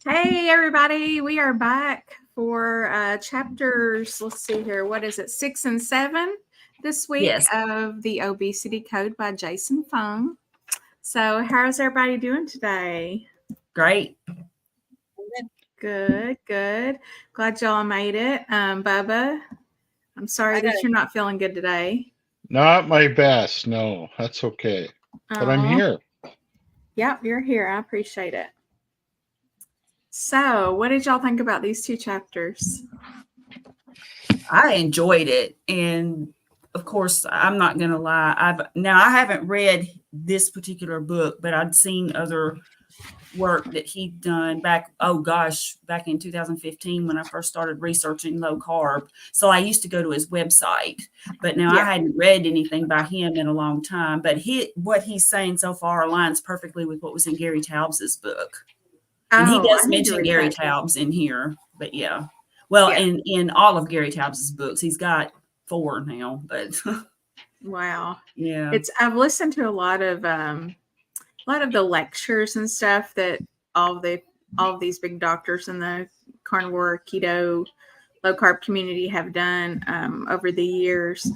Hey, everybody. We are back for chapters, let's see here, what is it, 6 and 7 this week Yes. of the Obesity Code by Jason Fung. So, how's everybody doing today? Great. Good, good. Glad y'all made it. Bubba, I'm sorry that you're not feeling good today. Not my best. No, that's okay. But I'm Oh, here. yep, you're here. I appreciate it. So, what did y'all think about these two chapters? I enjoyed it. And of course, I'm not going to lie. I haven't read this particular book, but I'd seen other work that he'd done back in 2015 when I first started researching low carb. So I used to go to his website, but now I hadn't read anything by him in a long time. But what he's saying so far aligns perfectly with what was in Gary Taubes's book. And he does mention Gary Taubes in here, but yeah. Well, in all of Gary Taubes's books, he's got 4 now, but wow. Yeah. I've listened to a lot of the lectures and stuff that all of these big doctors in the carnivore, keto, low carb community have done over the years.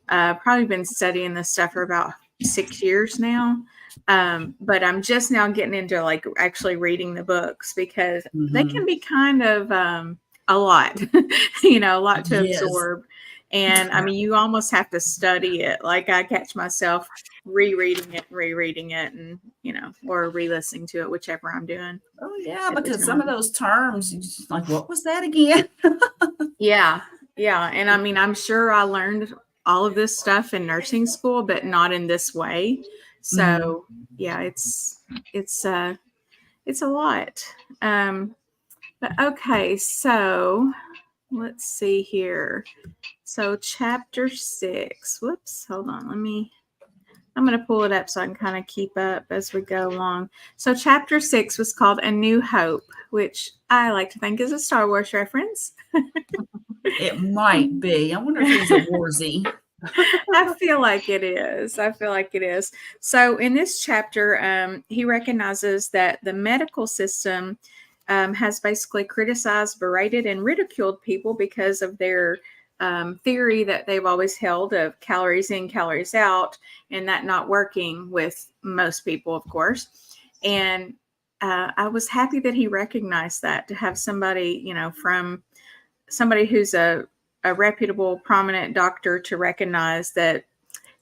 Probably been studying this stuff for about 6 years now. But I'm just now getting into like actually reading the books because they can be kind of a lot, a lot to absorb. And I mean, you almost have to study it. Like I catch myself rereading it and, or re-listening to it, whichever I'm doing. Oh yeah, because some of those terms, you just like, what was that again? Yeah. And I mean, I'm sure I learned all of this stuff in nursing school, but not in this way. So yeah, it's a lot. But okay, so let's see here. So chapter 6. Whoops, hold on. I'm going to pull it up so I can kind of keep up as we go along. So chapter 6 was called A New Hope, which I like to think is a Star Wars reference. It might be. I wonder if he's a warzy. I feel like it is. So in this chapter, he recognizes that the medical system has basically criticized, berated, and ridiculed people because of their theory that they've always held of calories in, calories out, and that not working with most people, of course. And I was happy that he recognized that, to have somebody, from somebody who's a reputable, prominent doctor, to recognize that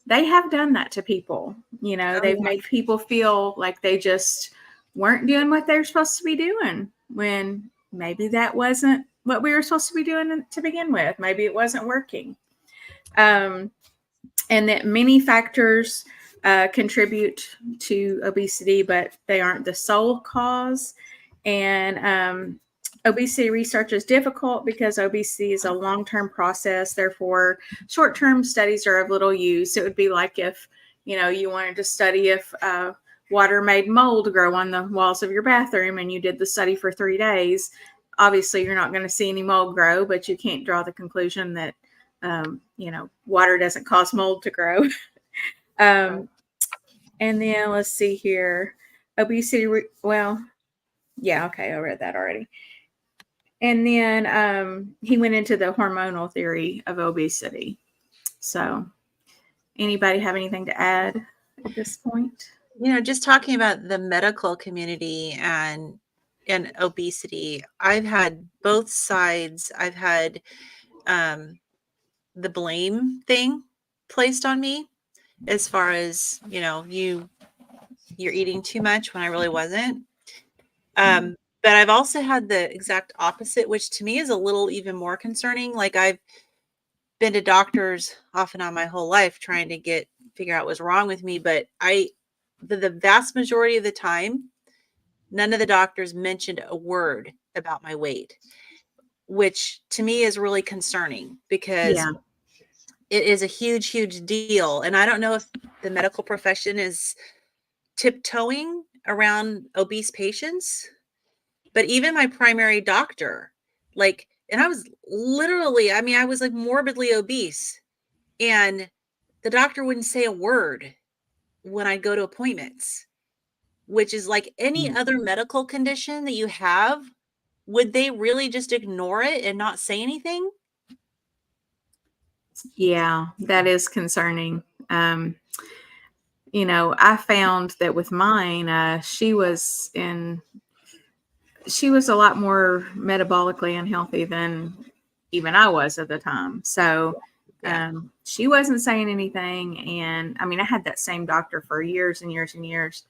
they have done that to people. They've made people feel like they just weren't doing what they were supposed to be doing, when maybe that wasn't what we were supposed to be doing to begin with. Maybe it wasn't working. And that many factors contribute to obesity, but they aren't the sole cause. And obesity research is difficult because obesity is a long-term process. Therefore, short-term studies are of little use. It would be like if, you wanted to study if water made mold grow on the walls of your bathroom, and you did the study for 3 days. Obviously, you're not going to see any mold grow, but you can't draw the conclusion that, water doesn't cause mold to grow. And then let's see here. Obesity, I read that already. And then he went into the hormonal theory of obesity. So anybody have anything to add at this point? Just talking about the medical community and obesity, I've had both sides. I've had the blame thing placed on me, as far as, you're eating too much when I really wasn't. But I've also had the exact opposite, which to me is a little even more concerning. Like, I've been to doctors off and on my whole life trying to figure out what's wrong with me. But the vast majority of the time, none of the doctors mentioned a word about my weight, which to me is really concerning, because it is a huge, huge deal. And I don't know if the medical profession is tiptoeing around obese patients. But even my primary doctor, and I was literally, I was like morbidly obese, and the doctor wouldn't say a word when I go to appointments, which is like any other medical condition that you have. would they really just ignore it and not say anything? Yeah, that is concerning. I found that with mine, she was a lot more metabolically unhealthy than even I was at the time. So Yeah. she wasn't saying anything. And I mean, I had that same doctor for years and years and years.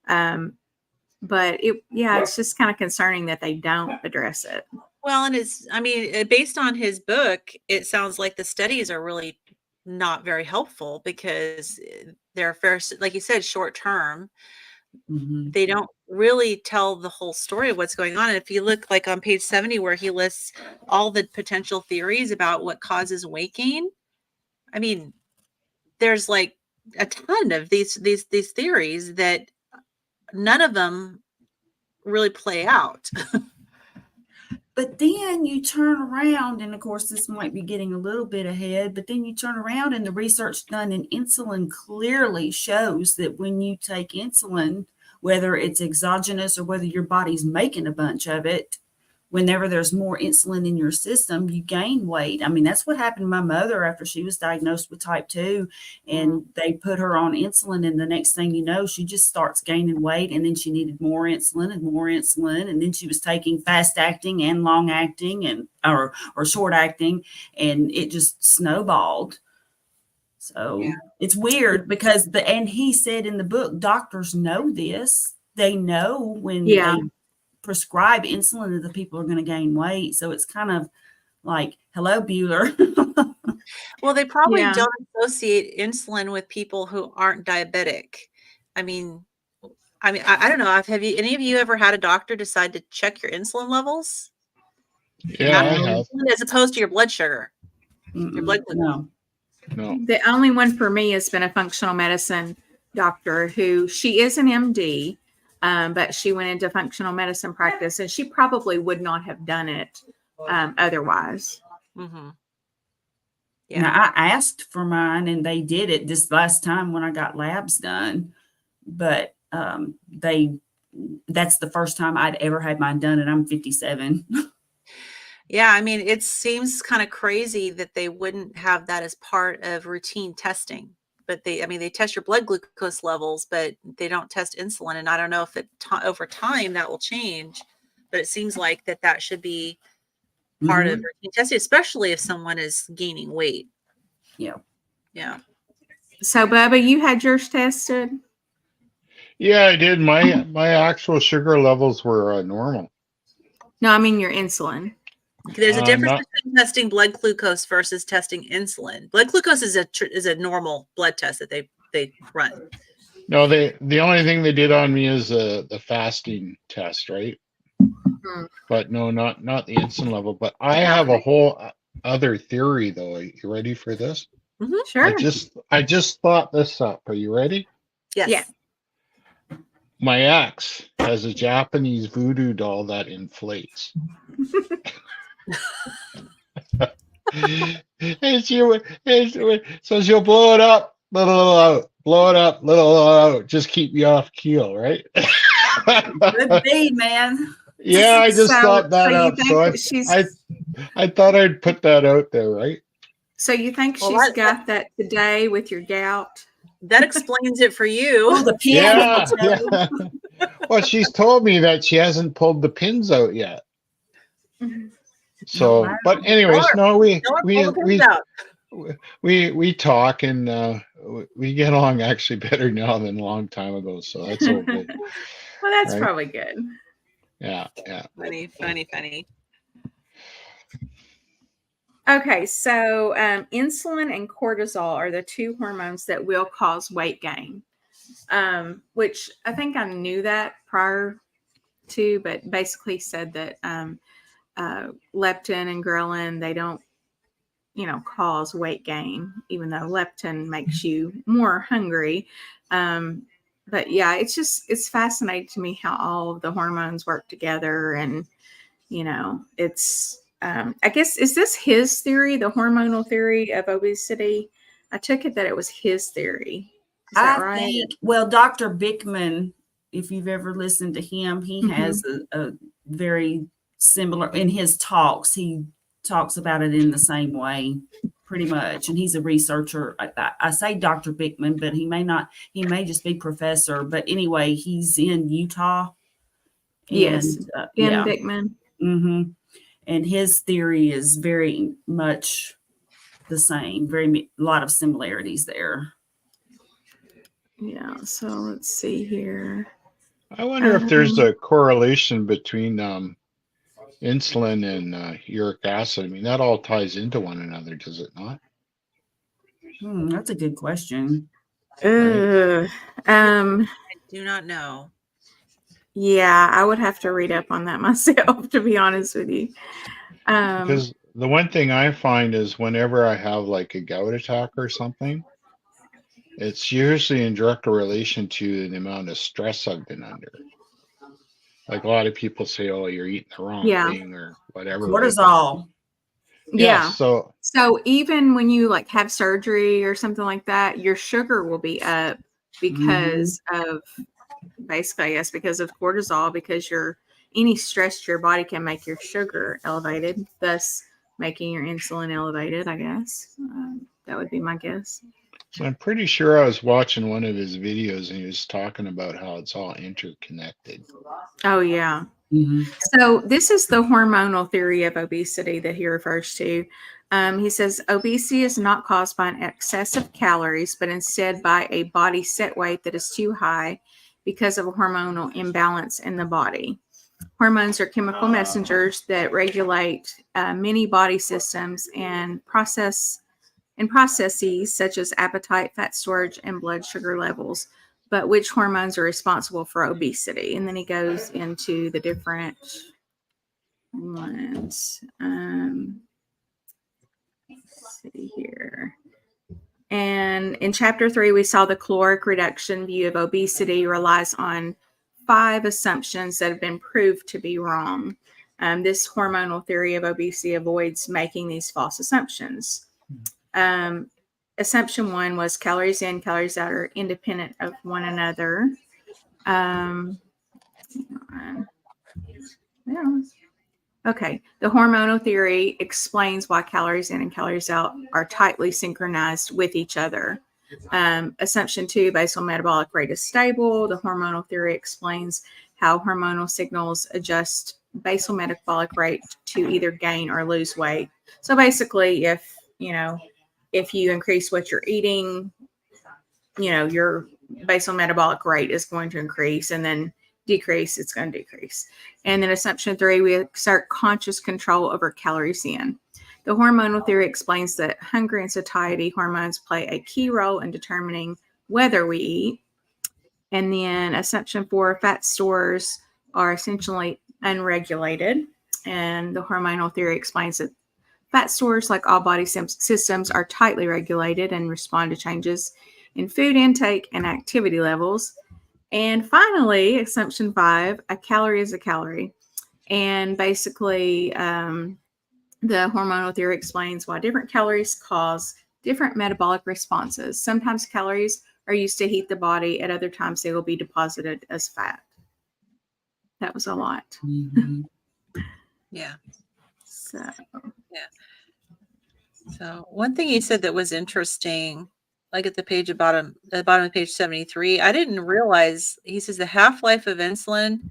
But it's just kind of concerning that they don't address it. Well, and based on his book, it sounds like the studies are really not very helpful because they're like you said, short term. Mhm. They don't really tell the whole story of what's going on. And if you look like on page 70, where he lists all the potential theories about what causes weight gain, I mean, there's like a ton of these theories that none of them really play out. But then you turn around, and of course, this might be getting a little bit ahead, but then you turn around and the research done in insulin clearly shows that when you take insulin, whether it's exogenous or whether your body's making a bunch of it, whenever there's more insulin in your system, you gain weight. I mean, that's what happened to my mother after she was diagnosed with type 2, and they put her on insulin. And the next thing you know, she just starts gaining weight. And then she needed more insulin and more insulin. And then she was taking fast acting and long acting or short acting, and it just snowballed. So it's weird because and he said in the book, doctors know this. They know when they prescribe insulin that the people are going to gain weight. So it's kind of like, hello, Bueller. Well, they probably don't associate insulin with people who aren't diabetic. I don't know. Have any of you ever had a doctor decide to check your insulin levels? Yeah, I have. As opposed to your blood sugar. Your blood glucose. No. The only one for me has been a functional medicine doctor who she is an MD, but she went into functional medicine practice, and she probably would not have done it otherwise. Mm-hmm. Yeah. Now, I asked for mine, and they did it this last time when I got labs done, but that's the first time I'd ever had mine done, and I'm 57. Yeah, I mean, it seems kind of crazy that they wouldn't have that as part of routine testing. But they test your blood glucose levels, but they don't test insulin. And I don't know if over time that will change, but it seems like that should be part of routine testing, especially if someone is gaining weight. Yeah. Yeah. So, Bubba, you had yours tested? Yeah, I did. My actual sugar levels were normal. No, I mean your insulin. There's a difference between testing blood glucose versus testing insulin. Blood glucose is a normal blood test that they run. No, the only thing they did on me is the fasting test, right? Mm-hmm. But no, not the insulin level. But I have a whole other theory, though. Are you ready for this? Mm-hmm. Sure. I just thought this up. Are you ready? Yes. Yeah. My ex has a Japanese voodoo doll that inflates. So she'll blow it up, little out, blow it up, little out. Just keep me off keel, right? Could be, man. Yeah, I just thought that up. So I thought I'd put that out there, right? So you think she's got that today with your gout? That explains it for you. Oh, the piano. Yeah. Well, she's told me that she hasn't pulled the pins out yet. So, but anyways, no, we talk, and we get along actually better now than a long time ago. So that's all good. Well, that's probably good. Yeah. Funny. Okay, so insulin and cortisol are the two hormones that will cause weight gain, which I think I knew that prior to, but basically said that leptin and ghrelin, they don't, cause weight gain, even though leptin makes you more hungry. But yeah, it's fascinating to me how all of the hormones work together, and it's. I guess, is this his theory, the hormonal theory of obesity? I took it that it was his theory. Is that right? Think, well, Dr. Bickman, if you've ever listened to him, he has a very similar in his talks. He talks about it in the same way, pretty much. And he's a researcher. I say Dr. Bickman, but he may just be professor. But anyway, he's in Utah. Yes, And Ben yeah. Bickman. Mm-hmm. And his theory is very much the same. A lot of similarities there. Yeah. So let's see here. I wonder if there's a correlation between insulin and uric acid. I mean, that all ties into one another, does it not? That's a good question. I do not know. Yeah, I would have to read up on that myself, to be honest with you. Because the one thing I find is whenever I have like a gout attack or something, it's usually in direct relation to the amount of stress I've been under. Like a lot of people say, "Oh, you're eating the wrong thing," or whatever. Cortisol. Yeah. So even when you like have surgery or something like that, your sugar will be up because of basically, I guess, because of cortisol, because any stress to your body can make your sugar elevated, thus making your insulin elevated, I guess. That would be my guess. So I'm pretty sure I was watching one of his videos and he was talking about how it's all interconnected. Oh, yeah. Mm-hmm. So this is the hormonal theory of obesity that he refers to. He says obesity is not caused by an excess of calories, but instead by a body set weight that is too high because of a hormonal imbalance in the body. Hormones are chemical messengers that regulate many body systems and processes such as appetite, fat storage, and blood sugar levels. But which hormones are responsible for obesity? And then he goes into the different ones. Let's see here. And in chapter 3, we saw the caloric reduction view of obesity relies on 5 assumptions that have been proved to be wrong. This hormonal theory of obesity avoids making these false assumptions. Assumption 1 was calories in, calories out are independent of one another. Okay. The hormonal theory explains why calories in and calories out are tightly synchronized with each other. Assumption 2, basal metabolic rate is stable. The hormonal theory explains how hormonal signals adjust basal metabolic rate to either gain or lose weight. So basically, if you increase what you're eating, your basal metabolic rate is going to increase, and then decrease, it's going to decrease. And then assumption 3, we exert conscious control over calories in. The hormonal theory explains that hunger and satiety hormones play a key role in determining whether we eat. And then assumption 4, fat stores are essentially unregulated. And the hormonal theory explains that fat stores, like all body systems, are tightly regulated and respond to changes in food intake and activity levels. And finally, assumption 5, a calorie is a calorie. And basically, the hormonal theory explains why different calories cause different metabolic responses. Sometimes calories are used to heat the body. At other times, they will be deposited as fat. That was a lot. Mm-hmm. Yeah. So one thing he said that was interesting, like at the bottom of page 73, I didn't realize, he says the half-life of insulin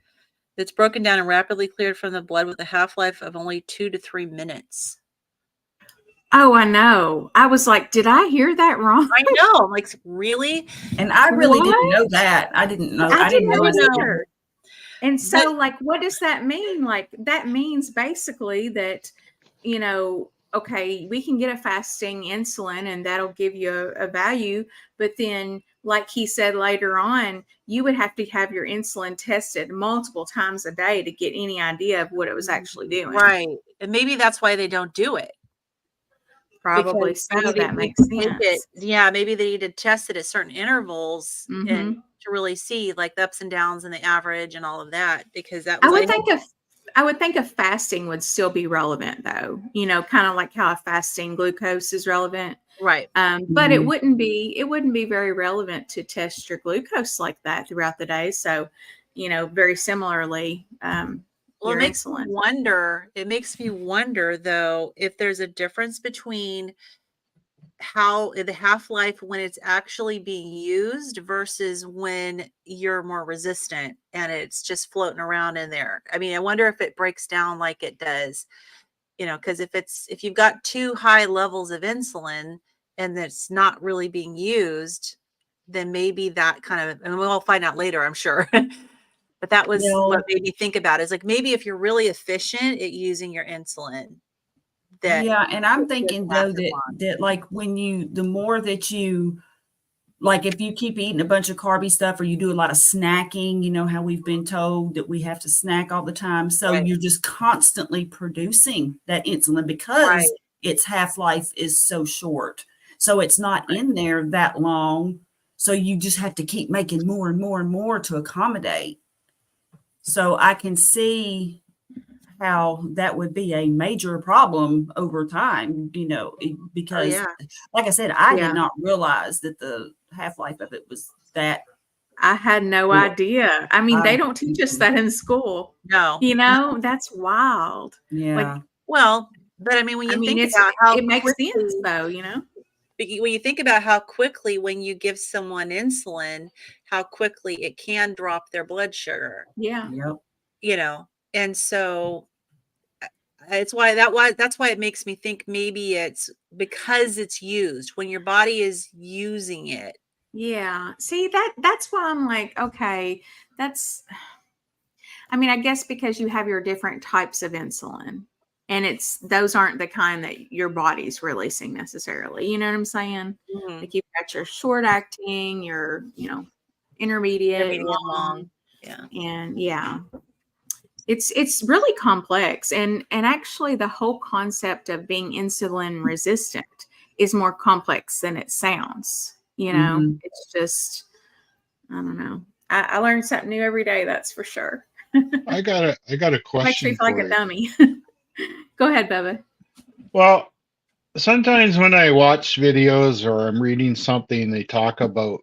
that's broken down and rapidly cleared from the blood with a half-life of only 2 to 3 minutes. Oh, I know. I was like, did I hear that wrong? I know. I'm like, really? And I really didn't know that. I didn't know. I didn't know that. either. And so, what does that mean? Like, that means basically that, okay, we can get a fasting insulin and that'll give you a value. But then, like he said later on, you would have to have your insulin tested multiple times a day to get any idea of what it was actually doing. Right. And maybe that's why they don't do it. Probably so. That makes sense. Maybe they need to test it at certain intervals and to really see like the ups and downs and the average and all of that, because that was I would think a fasting would still be relevant though, kind of like how a fasting glucose is relevant. Right. But it wouldn't be very relevant to test your glucose like that throughout the day. So, very similarly, Well, your it makes insulin. me wonder. It makes me wonder, though, if there's a difference between how the half-life when it's actually being used versus when you're more resistant and it's just floating around in there. I mean, I wonder if it breaks down like it does, because if you've got too high levels of insulin and it's not really being used, then maybe that kind of, and we'll find out later, I'm sure. But that was what made me think about it, is like maybe if you're really efficient at using your insulin, that Yeah, and I'm it thinking doesn't though last as long. that like the more that you, like if you keep eating a bunch of carby stuff or you do a lot of snacking, you know how we've been told that we have to snack all the time. So Right. you're just constantly producing that insulin Right. because its half-life is so short. So it's not in there that long. So you just have to keep making more and more and more to accommodate. So I can see how that would be a major problem over time, Oh, because yeah. like I said, I did Yeah. not realize that the half-life of it was that I had no short. idea. I mean, they don't teach us that in school. No. That's wild. Yeah. Well, but I mean, when you think It's about how it makes quickly, sense though, when you think about how quickly when you give someone insulin, how quickly it can drop their blood sugar, Yeah. Yep. and so that's why it makes me think maybe it's because it's used when your body is using it. Yeah. See, that's why I'm like, okay, I mean, I guess because you have your different types of insulin and those aren't the kind that your body's releasing necessarily. You know what I'm saying? Mhm. Like you've got your short acting, your, intermediate, Intermediate long, yeah. and yeah. It's really complex, and actually the whole concept of being insulin resistant is more complex than it sounds. Mhm. It's just, I don't know. I learn something new every day, that's for sure. I got a Makes me question feel like for a you. dummy. Go ahead, Bubba. Well, sometimes when I watch videos or I'm reading something, they talk about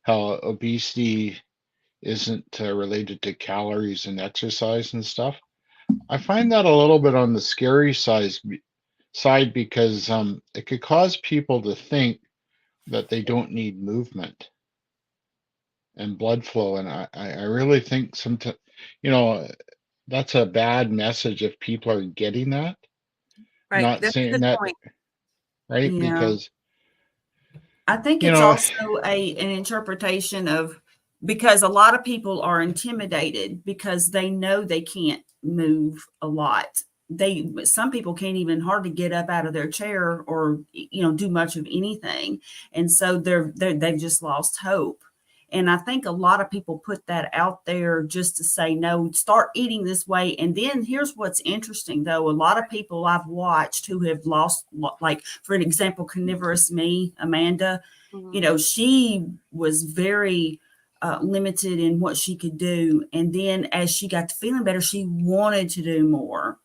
how obesity isn't related to calories and exercise and stuff. I find that a little bit on the scary side because it could cause people to think that they don't need movement and blood flow, and I really think sometimes, you know, that's a bad message if people are getting that. Right. Not That's a saying good that, point. right? Yeah. Because I think you it's know, also an interpretation of, because a lot of people are intimidated because they know they can't move a lot. Some people can't even hardly get up out of their chair or do much of anything, and so they've just lost hope. And I think a lot of people put that out there just to say, no, start eating this way. And then here's what's interesting, though. A lot of people I've watched who have lost, like, for an example, carnivorous me, Amanda, Mhm. she was very limited in what she could do. And then as she got to feeling better, she wanted to do more.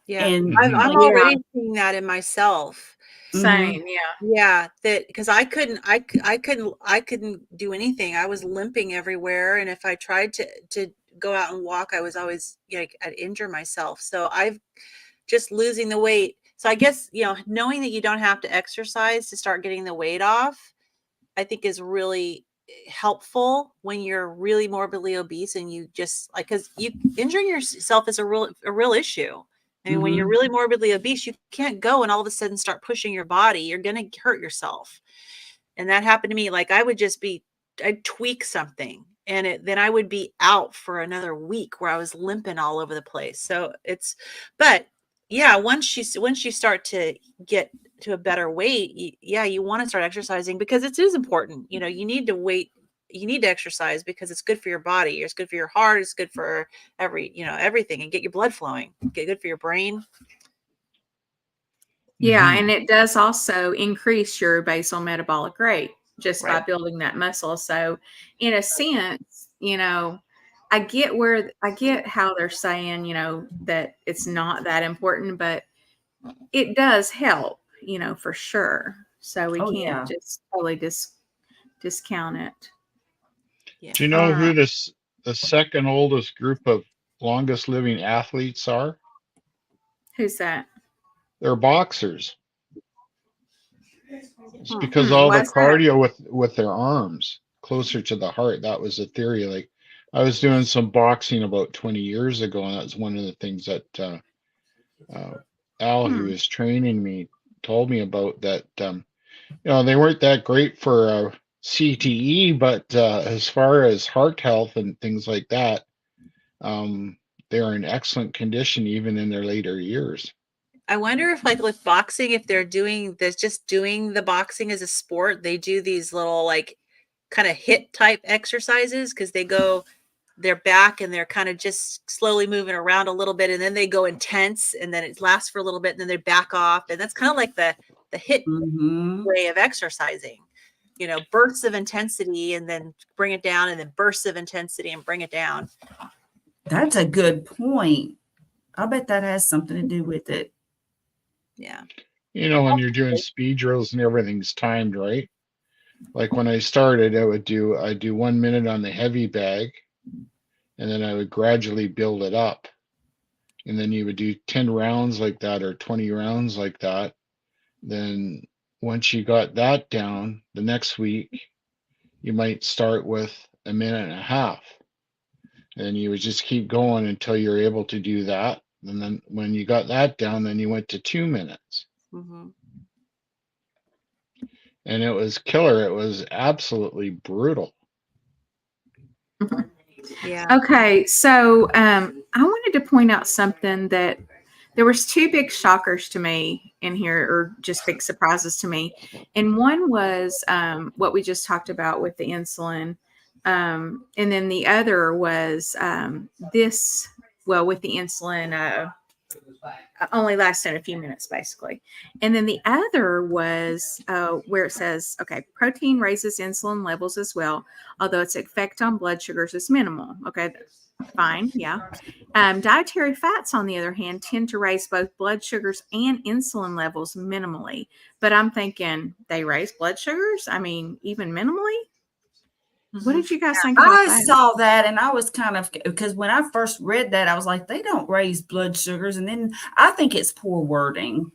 Yeah. And I'm mhm. like, Yeah. already seeing that in myself. mhm, Same. Yeah. Yeah, that because I couldn't do anything. I was limping everywhere, and if I tried to go out and walk, I was always I'd injure myself. So I've just losing the weight. So I guess knowing that you don't have to exercise to start getting the weight off, I think is really helpful when you're really morbidly obese and you just because you injuring yourself is a real issue. I mean, when you're mhm. really morbidly obese, you can't go and all of a sudden start pushing your body. You're going to hurt yourself. And that happened to me. Like I'd tweak something and then I would be out for another week where I was limping all over the place. So but yeah, once you start to get to a better weight, you want to start exercising because it is important. You need to you need to exercise because it's good for your body. It's good for your heart. It's good for everything, and get your blood flowing. Get good for your brain. Yeah. Mhm. And it does also increase your basal metabolic rate just by Right. building that muscle. So, in a sense, I get how they're saying, that it's not that important, but it does help, for sure. So we Oh can't yeah. just totally discount it. Yeah. Do you know Uh, who the second oldest group of longest living athletes are? Who's that? They're boxers. It's Hmm. because all Why the is that? cardio with their arms closer to the heart. That was the theory. Like I was doing some boxing about 20 years ago, and that's one of the things that uh, Al, who Hmm. was training me, told me about. That they weren't that great for CTE, but as far as heart health and things like that, they're in excellent condition even in their later years. I wonder if, like, with boxing, if they're doing this, just doing the boxing as a sport, they do these little, like, kind of hit type exercises because they go their back and they're kind of just slowly moving around a little bit, and then they go intense, and then it lasts for a little bit, and then they back off, and that's kind of like the hit Mm-hmm. way of exercising. Bursts of intensity and then bring it down, and then bursts of intensity and bring it down. That's a good point. I bet that has something to do with it. Yeah. When you're doing speed drills and everything's timed, right? Like when I started, I'd do 1 minute on the heavy bag, and then I would gradually build it up. And then you would do 10 rounds like that or 20 rounds like that. Then once you got that down, the next week you might start with 1.5 minutes. And you would just keep going until you're able to do that. And then when you got that down, then you went to 2 minutes. Mm-hmm. And it was killer. It was absolutely brutal. Yeah. Okay, so I wanted to point out something that there was two big shockers to me in here, or just big surprises to me. And one was what we just talked about with the insulin, and then the other was this. Well, with the insulin, only lasted a few minutes, basically. And then the other was where it says, okay, protein raises insulin levels as well, although its effect on blood sugars is minimal. Okay, fine. Yeah. Dietary fats, on the other hand, tend to raise both blood sugars and insulin levels minimally. But I'm thinking they raise blood sugars? I mean, even minimally? What did you guys think about I that? saw that and I was kind of, because when I first read that, I was like, they don't raise blood sugars. And then I think it's poor wording.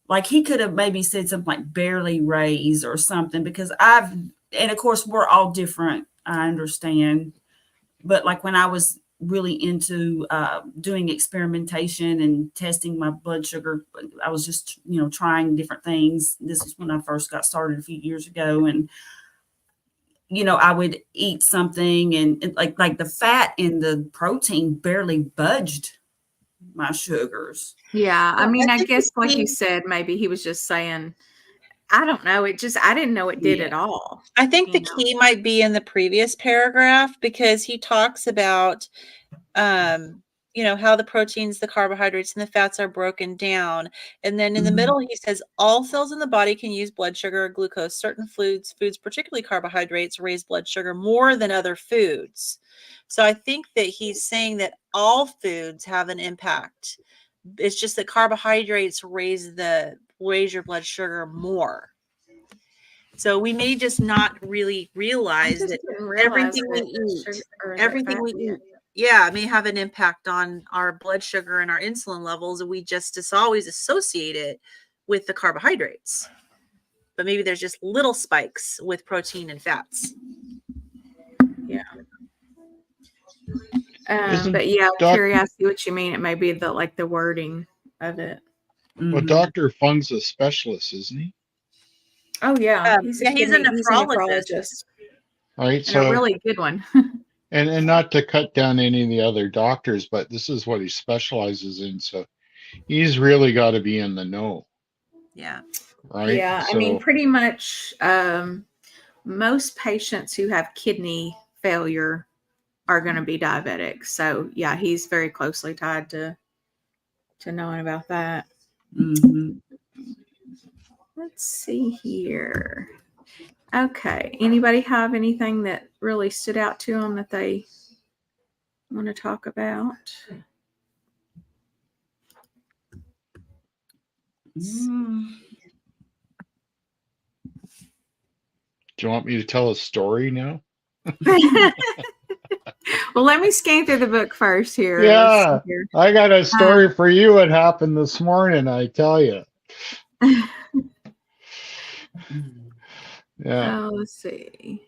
Like he could have maybe said something like barely raise or something, because and of course we're all different. I understand. But like when I was really into doing experimentation and testing my blood sugar, I was just, trying different things. This is when I first got started a few years ago. And I would eat something and like the fat in the protein barely budged my sugars. Yeah, I Well, mean, I I think guess the like you key- said, maybe he was just saying, I don't know. I didn't know it did Yeah. at all. I think the you know. key might be in the previous paragraph, because he talks about how the proteins, the carbohydrates, and the fats are broken down. And then in the middle, he says all cells in the body can use blood sugar or glucose. Certain foods, particularly carbohydrates, raise blood sugar more than other foods. So I think that he's saying that all foods have an impact. It's just that carbohydrates raise your blood sugar more. So we may just not really I realize just that didn't realize everything we that eat, sugar or that everything fat we did. eat, yeah, may have an impact on our blood sugar and our insulin levels. And we just always associate it with the carbohydrates. But maybe there's just little spikes with protein and fats. Yeah. Isn't But yeah, Doc Carrie, I see what you mean. It may be the wording of it. well, Dr. Fung's a specialist, isn't he? Oh yeah, he's a He's a he's a nephrologist. nephrologist All right, and a so really good one. and not to cut down any of the other doctors, but this is what he specializes in, so he's really got to be in the know, Yeah. right? Yeah, I mean, pretty much most patients who have kidney failure are going to be diabetic. So yeah, he's very closely tied to knowing about that. Mm-hmm. Let's see here. Okay. Anybody have anything that really stood out to them that they want to talk about? Mm. Do you want me to tell a story now? Well, let me scan through the book first here. Let's see Yeah, here. I got a story for you. What happened this morning? I tell you. Yeah. Oh, let's see.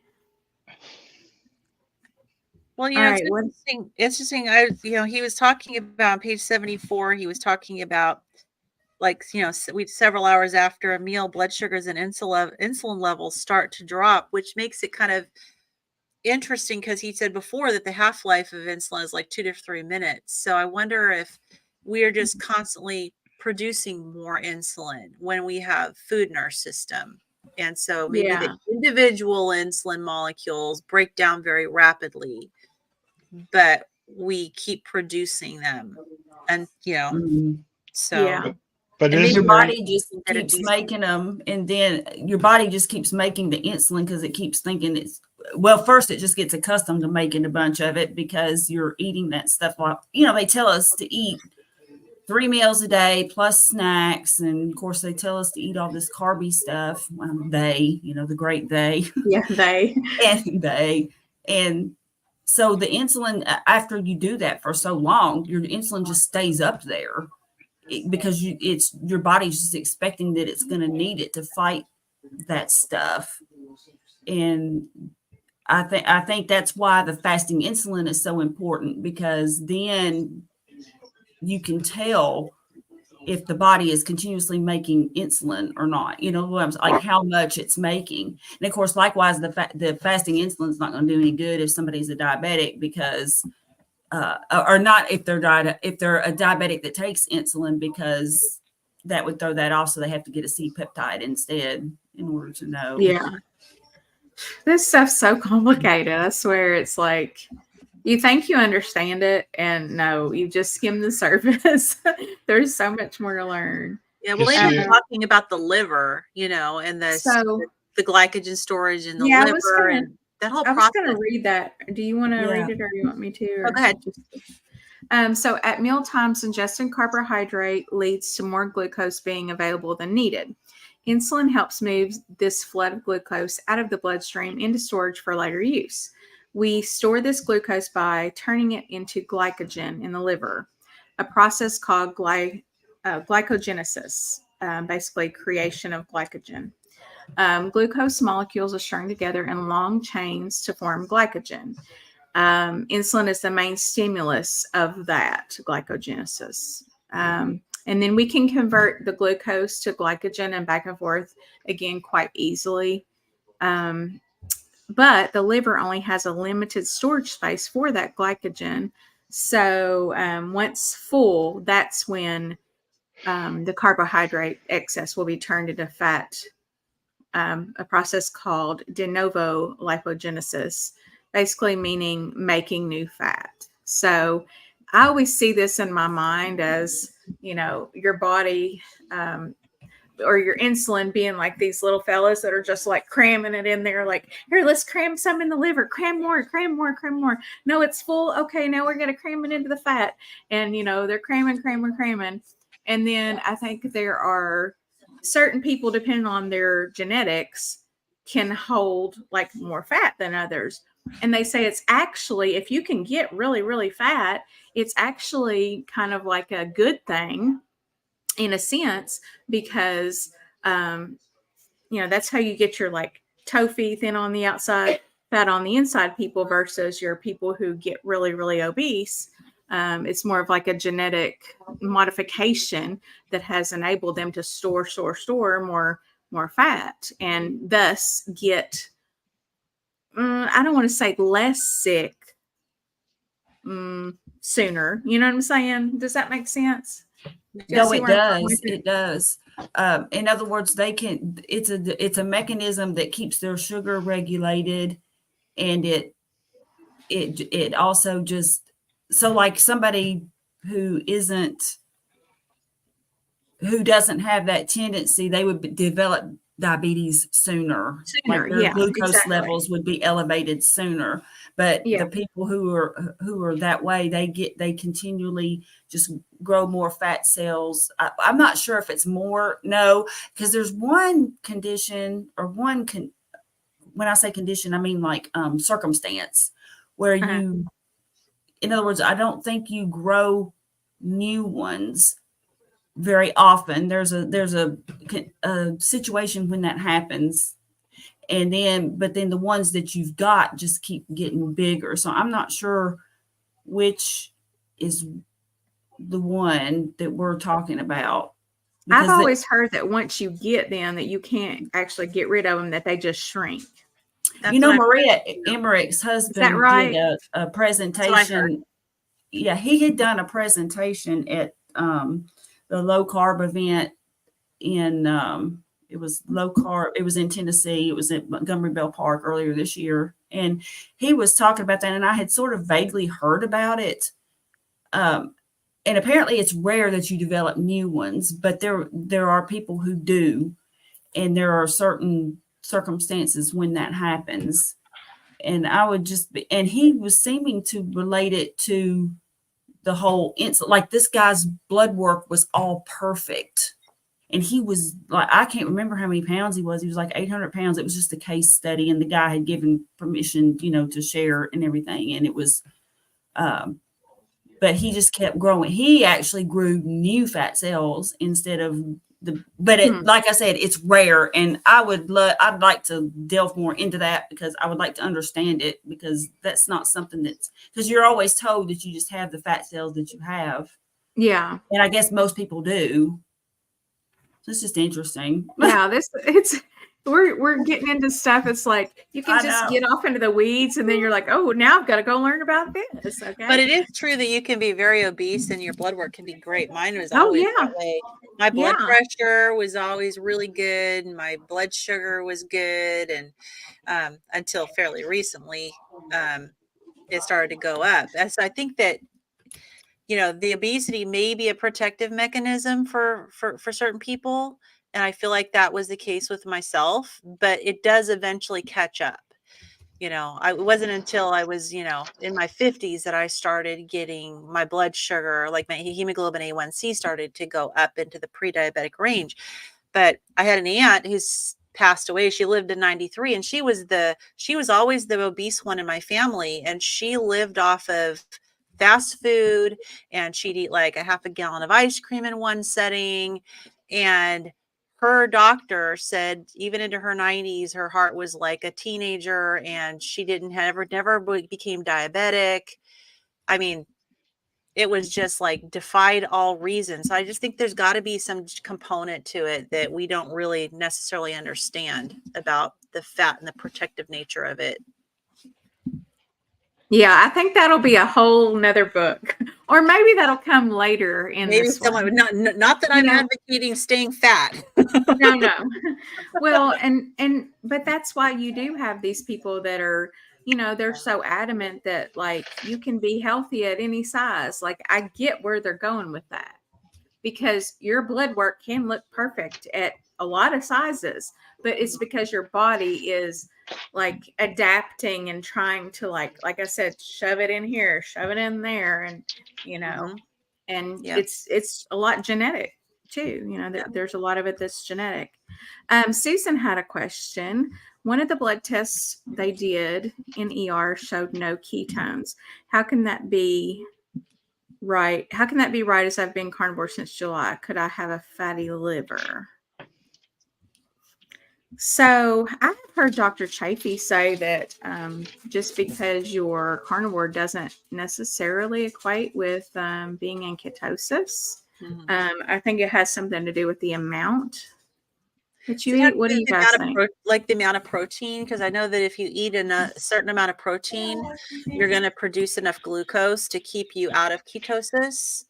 Well, All it's right. What? interesting. Interesting. He was talking about on page 74. He was talking about we several hours after a meal, blood sugars and insulin levels start to drop, which makes it kind of interesting because he said before that the half-life of insulin is like 2 to 3 minutes. So I wonder if we are just constantly producing more insulin when we have food in our system. And so maybe the Yeah. individual insulin molecules break down very rapidly, but we keep producing them. And, so. Yeah. But And maybe Your isn't there? body just At a keeps decent- making them, and then your body just keeps making the insulin because it keeps thinking well, first it just gets accustomed to making a bunch of it because you're eating that stuff. While, they tell us to eat 3 meals a day plus snacks. And of course they tell us to eat all this carby stuff. The great they. Yeah. They. And so the insulin, after you do that for so long, your insulin just stays up there because your body's just expecting that it's going to need it to fight that stuff. And I think that's why the fasting insulin is so important, because then you can tell if the body is continuously making insulin or not, like how much it's making. And of course, likewise, the fasting insulin is not going to do any good if somebody's a diabetic, because or not if they're a diabetic that takes insulin, because that would throw that off. So they have to get a C-peptide instead in order to know. Yeah. This stuff's so complicated. I swear, it's like you think you understand it, and no, you just skim the surface. There's so much more to learn. Yeah, well, You they've been see- talking about the liver, and So the glycogen storage in the Yeah, liver and that whole I was process. going to read that. Do you want to Yeah. read it, or you want me to? Oh, go ahead. So at meal times, ingesting carbohydrate leads to more glucose being available than needed. Insulin helps move this flood of glucose out of the bloodstream into storage for later use. We store this glucose by turning it into glycogen in the liver, a process called glycogenesis, basically creation of glycogen. Glucose molecules are strung together in long chains to form glycogen. Insulin is the main stimulus of that glycogenesis. And then we can convert the glucose to glycogen and back and forth again quite easily. But the liver only has a limited storage space for that glycogen. So once full, that's when the carbohydrate excess will be turned into fat, a process called de novo lipogenesis, basically meaning making new fat. So I always see this in my mind as, your body or your insulin being like these little fellas that are just like cramming it in there, like, here, let's cram some in the liver, cram more. No, it's full. Okay, now we're going to cram it into the fat. And, they're cramming. And then I think there are certain people, depending on their genetics, can hold like more fat than others. And they say it's actually, if you can get really, really fat, it's actually kind of like a good thing in a sense, because, that's how you get your like tofu thin on the outside, fat on the inside people versus your people who get really, really obese. It's more of like a genetic modification that has enabled them to store more fat, and thus get, I don't want to say less sick sooner. You know what I'm saying? Does that make sense? No, it does. It does. In other words, it's a mechanism that keeps their sugar regulated, and it also just, so like somebody who doesn't have that tendency, they would develop diabetes sooner. Like their glucose levels would be elevated sooner. But the people who are that way, they continually just grow more fat cells. I'm not sure if it's more, because there's one condition, or when I say condition, I mean like circumstance, where you, in other words, I don't think you grow new ones very often. There's a situation when that happens, and but then the ones that you've got just keep getting bigger. So I'm not sure which is the one that we're talking about. I've always heard that once you get them, that you can't actually get rid of them, that they just shrink. That's you know, what I've Maria heard. Emmerich's husband Is that right? did a presentation. Yeah, he had done a presentation at the low-carb event in it was low-carb. It was in Tennessee. It was at Montgomery Bell Park earlier this year, and he was talking about that. And I had sort of vaguely heard about it. And apparently, it's rare that you develop new ones, but there are people who do, and there are certain circumstances when that happens. And and he was seeming to relate it to the whole insulin. Like, this guy's blood work was all perfect. And he was like, I can't remember how many pounds he was. He was like 800 pounds. It was just a case study. And the guy had given permission, to share and everything. And it was, but he just kept growing. He actually grew new fat cells instead of like I said, it's rare. And I'd like to delve more into that, because I would like to understand it, because that's not something because you're always told that you just have the fat cells that you have. Yeah. And I guess most people do. So it's just interesting. Yeah, we're getting into stuff. It's like you can just get off into the weeds, and then you're like, oh, now I've got to go learn about this. Okay. But it is true that you can be very obese and your blood work can be great. Mine was always that way. My blood pressure was always really good, and my blood sugar was good, and until fairly recently, it started to go up. And so I think that the obesity may be a protective mechanism for certain people. And I feel like that was the case with myself, but it does eventually catch up. It wasn't until I was, in my 50s that I started getting my blood sugar, like my hemoglobin A1C started to go up into the pre-diabetic range. But I had an aunt who's passed away. She lived to 93, and she was always the obese one in my family. And she lived off of fast food, and she'd eat like a half a gallon of ice cream in one setting. And her doctor said even into her 90s, her heart was like a teenager, and she never became diabetic. I mean, it was just like defied all reason. So I just think there's got to be some component to it that we don't really necessarily understand about the fat and the protective nature of it. Yeah, I think that'll be a whole nother book, or maybe that'll come later in maybe this someone one. Not that I'm advocating staying fat. No. Well, but that's why you do have these people that are, they're so adamant that like you can be healthy at any size. Like, I get where they're going with that, because your blood work can look perfect at a lot of sizes, but it's because your body is like adapting and trying to like I said, shove it in here, shove it in there, and and it's a lot genetic too. There's a lot of it that's genetic. Susan had a question. One of the blood tests they did in ER showed no ketones. How can that be right? How can that be right, as I've been carnivore since July? Could I have a fatty liver? So I've heard Dr. Chafee say that just because you're carnivore doesn't necessarily equate with being in ketosis. I think it has something to do with the amount that you eat. What do you guys think? Like the amount of protein, because I know that if you eat a certain amount of protein, you're going to produce enough glucose to keep you out of ketosis.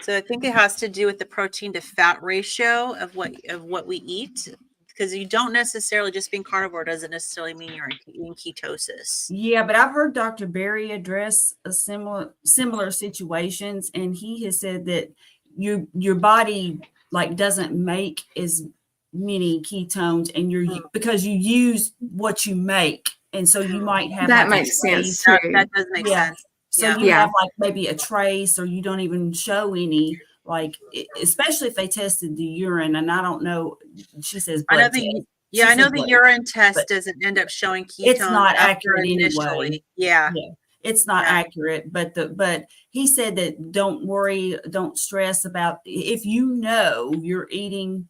So I think it has to do with the protein to fat ratio of what we eat, because you don't necessarily, just being carnivore doesn't necessarily mean you're in ketosis. Yeah, but I've heard Dr. Berry address a similar situations, and he has said that your body like doesn't make as many ketones, and because you use what you make, and so you might have that makes sense too. That does make sense. So you have like maybe a trace, or you don't even show any, like, especially if they tested the urine. And I don't know, she says blood test. I know the urine test doesn't end up showing ketones. It's not accurate initially. Yeah. it's not Yeah. accurate, but he said that don't worry, don't stress about if you know you're eating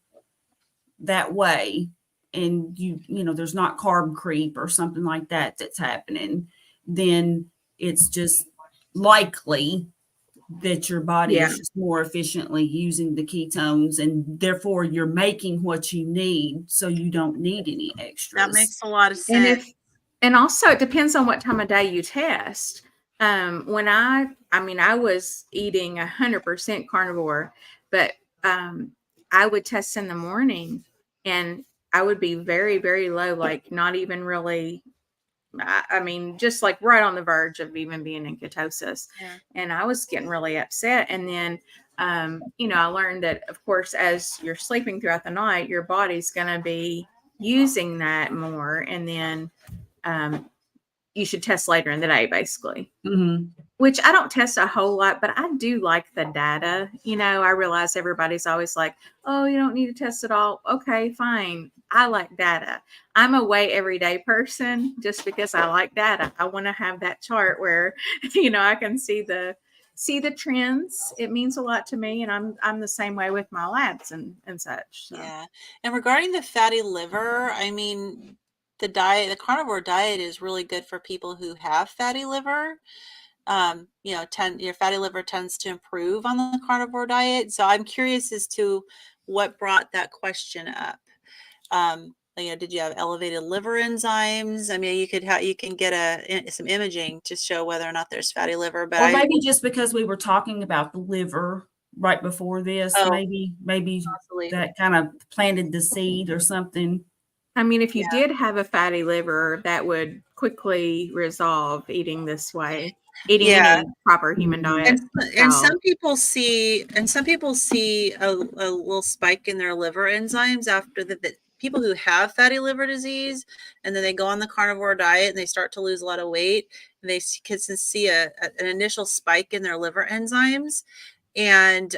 that way and you know there's not carb creep or something like that that's happening, then it's just likely that your body Yeah. is just more efficiently using the ketones and therefore you're making what you need so you don't need any extras. That makes a lot of And sense. and also it depends on what time of day you test. When I was eating 100% carnivore, but I would test in the morning and I would be very, very low, like not even really, just like right on the verge of even being in ketosis. Yeah. And I was getting really upset. And then, I learned that, of course, as you're sleeping throughout the night, your body's going to be using that more. And then you should test later in the day, basically. Mm-hmm. Which I don't test a whole lot, but I do like the data. I realize everybody's always like, oh, you don't need to test it all. Okay, fine. I like data. I'm a weigh every day person just because I like data. I want to have that chart where, I can see the trends. It means a lot to me. And I'm the same way with my labs and such. So. Yeah. And regarding the fatty liver, the carnivore diet is really good for people who have fatty liver. Your fatty liver tends to improve on the carnivore diet. So I'm curious as to what brought that question up. Did you have elevated liver enzymes? You can get some imaging to show whether or not there's fatty liver. But or maybe just because we were talking about the liver right before this, maybe possibly. that kind of planted the seed or something. If you did have a fatty liver, that would quickly resolve eating this way, eating any proper human diet. And some people see a little spike in their liver enzymes after the people who have fatty liver disease, and then they go on the carnivore diet and they start to lose a lot of weight, and they can see an initial spike in their liver enzymes. And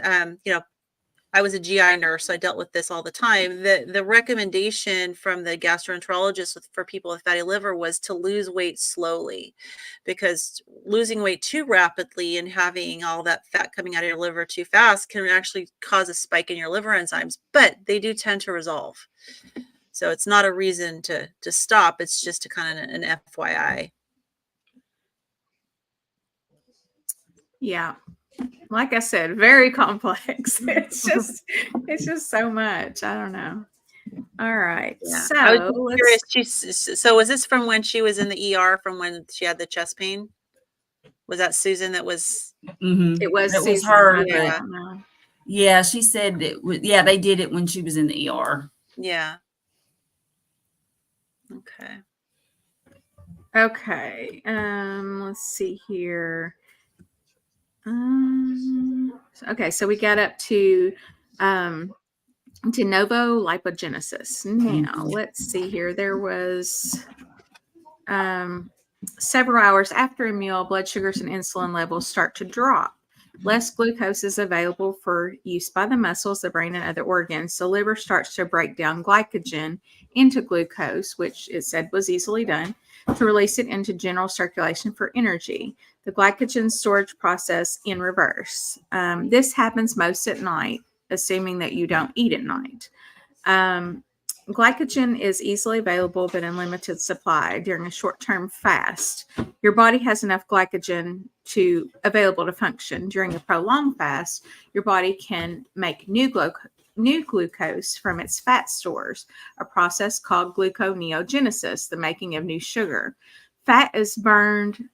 I was a GI nurse, so I dealt with this all the time. The recommendation from the gastroenterologist for people with fatty liver was to lose weight slowly, because losing weight too rapidly and having all that fat coming out of your liver too fast can actually cause a spike in your liver enzymes, but they do tend to resolve. So it's not a reason to stop. It's just a kind of an FYI. Yeah. Like I said, very complex. It's just so much. I don't know. All right. Yeah. So I was curious. So was this from when she was in the ER, from when she had the chest pain? Was that Susan that was? Mm-hmm. It was It was Susan, her. Yeah. Yeah, she said it was, they did it when she was in the ER. Yeah. Okay. Okay. Let's see here. Okay, so we got up to de novo lipogenesis. Now let's see here. There was several hours after a meal, blood sugars and insulin levels start to drop. Less glucose is available for use by the muscles, the brain, and other organs. The liver starts to break down glycogen into glucose, which it said was easily done, to release it into general circulation for energy. The glycogen storage process in reverse. This happens most at night, assuming that you don't eat at night. Glycogen is easily available but in limited supply during a short-term fast. Your body has enough glycogen available to function. During a prolonged fast, your body can make new glucose from its fat stores, a process called gluconeogenesis, the making of new sugar. Fat is burned.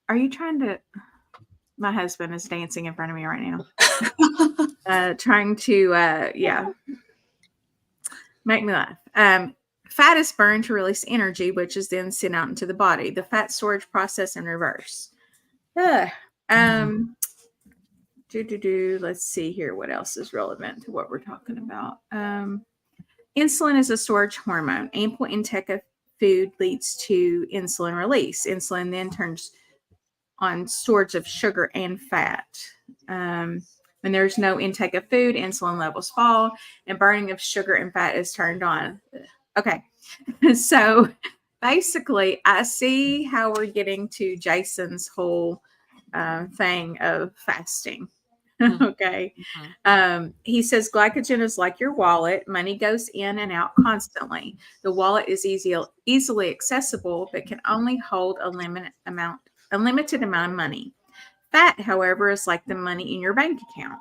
Are you trying to? My husband is dancing in front of me right now. Trying to, make me laugh. Fat is burned to release energy, which is then sent out into the body. The fat storage process in reverse. Let's see here. What else is relevant to what we're talking about? Insulin is a storage hormone. Ample intake of food leads to insulin release. Insulin then turns on storage of sugar and fat. When there's no intake of food, insulin levels fall and burning of sugar and fat is turned on. Okay. So basically, I see how we're getting to Jason's whole thing of fasting. Okay. He says glycogen is like your wallet. Money goes in and out constantly. The wallet is easily accessible, but can only hold a limited amount of money. Fat, however, is like the money in your bank account.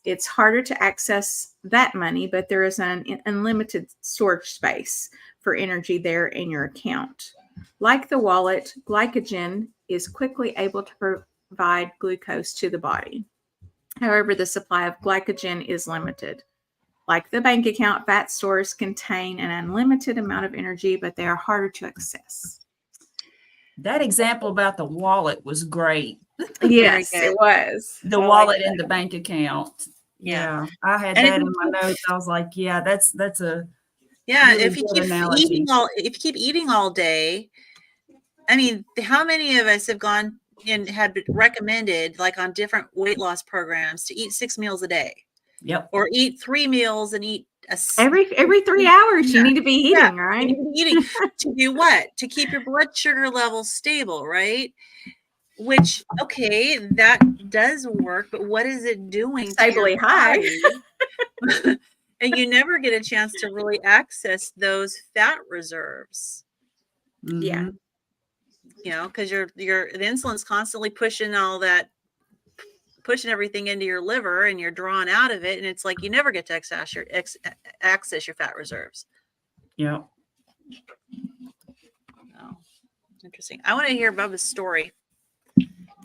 It's harder to access that money, but there is an unlimited storage space for energy there in your account. Like the wallet, glycogen is quickly able to provide glucose to the body. However, the supply of glycogen is limited. Like the bank account, fat stores contain an unlimited amount of energy, but they are harder to access. That example about the wallet was great. Yes, good. it was. The wallet in the bank account. Yeah. Yeah. I had And that in my notes. I was like, yeah, that's a Yeah, really if you good keep analogy. eating all day, I mean, how many of us have gone and had been recommended, like on different weight loss programs, to eat 6 meals a day, Yep. or eat 3 meals and eat Every 3 hours, you need to be eating, right? You need to be eating to do what? To keep your blood sugar levels stable, right? Which, okay, that does work, but what is it doing Stably to high. your body? And you never get a chance to really access those fat reserves. Yeah. Mhm. You know, because the insulin's constantly pushing everything into your liver, and you're drawn out of it, and it's like you never get to access your fat reserves. Yep. Oh, interesting. I want to hear Bubba's story.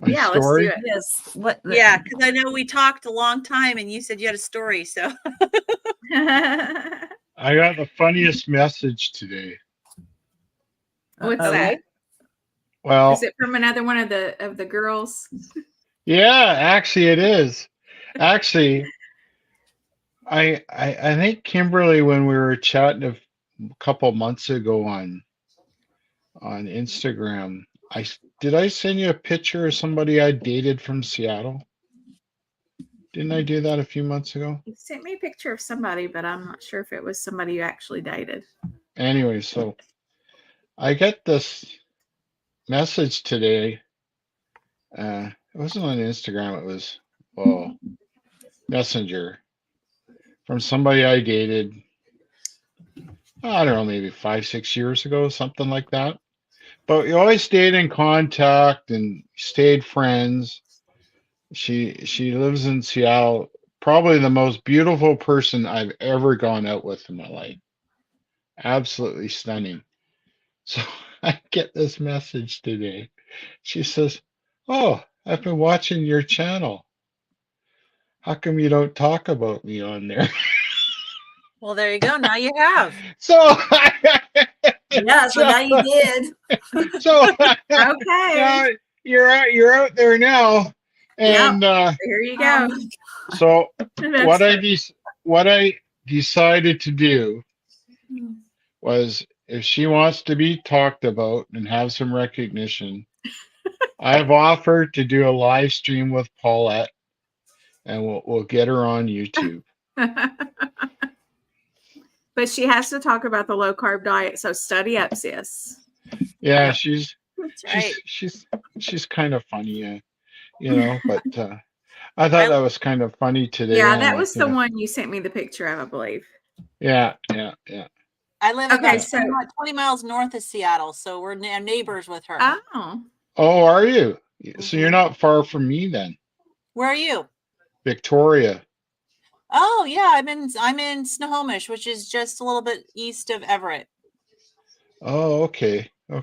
My Yeah, story. let's do it. Yes. What? Yeah, because I know we talked a long time, and you said you had a story. So I got the funniest message today. What's Uh-oh. that? Well, Is it from another one of the girls? yeah, actually it is. Actually, I think Kimberly, when we were chatting a couple months ago on Instagram, did I send you a picture of somebody I dated from Seattle? Didn't I do that a few months ago? You sent me a picture of somebody, but I'm not sure if it was somebody you actually dated. Anyway, so I get this message today. It wasn't on Instagram, it was, well, Messenger, from somebody I dated, I don't know, maybe 5, 6 years ago, something like that. But we always stayed in contact and stayed friends. She lives in Seattle, probably the most beautiful person I've ever gone out with in my life. Absolutely stunning. So I get this message today. She says, "Oh, I've been watching your channel. How come you don't talk about me on there?" well, there you go. Now you have. So Yeah. So now you did. so Okay. now you're out there now, and Here you go. so That's what I decided to do was, if she wants to be talked about and have some recognition, I've offered to do a live stream with Paulette, and we'll get her on YouTube. But she has to talk about the low carb diet, so study up, sis. Yeah, Yep. That's right. she's kind of funny, but I thought that was kind of funny today. Yeah, and that was the one you sent me the picture of, I believe. Yeah. I live Okay, about so 20 miles north of Seattle, so we're neighbors with her. oh, Oh, are you? So you're Mhm. not far from me then, Where are you? Victoria. Oh yeah, I'm in Snohomish, which is just a little bit east of Everett. Oh, okay. Oh,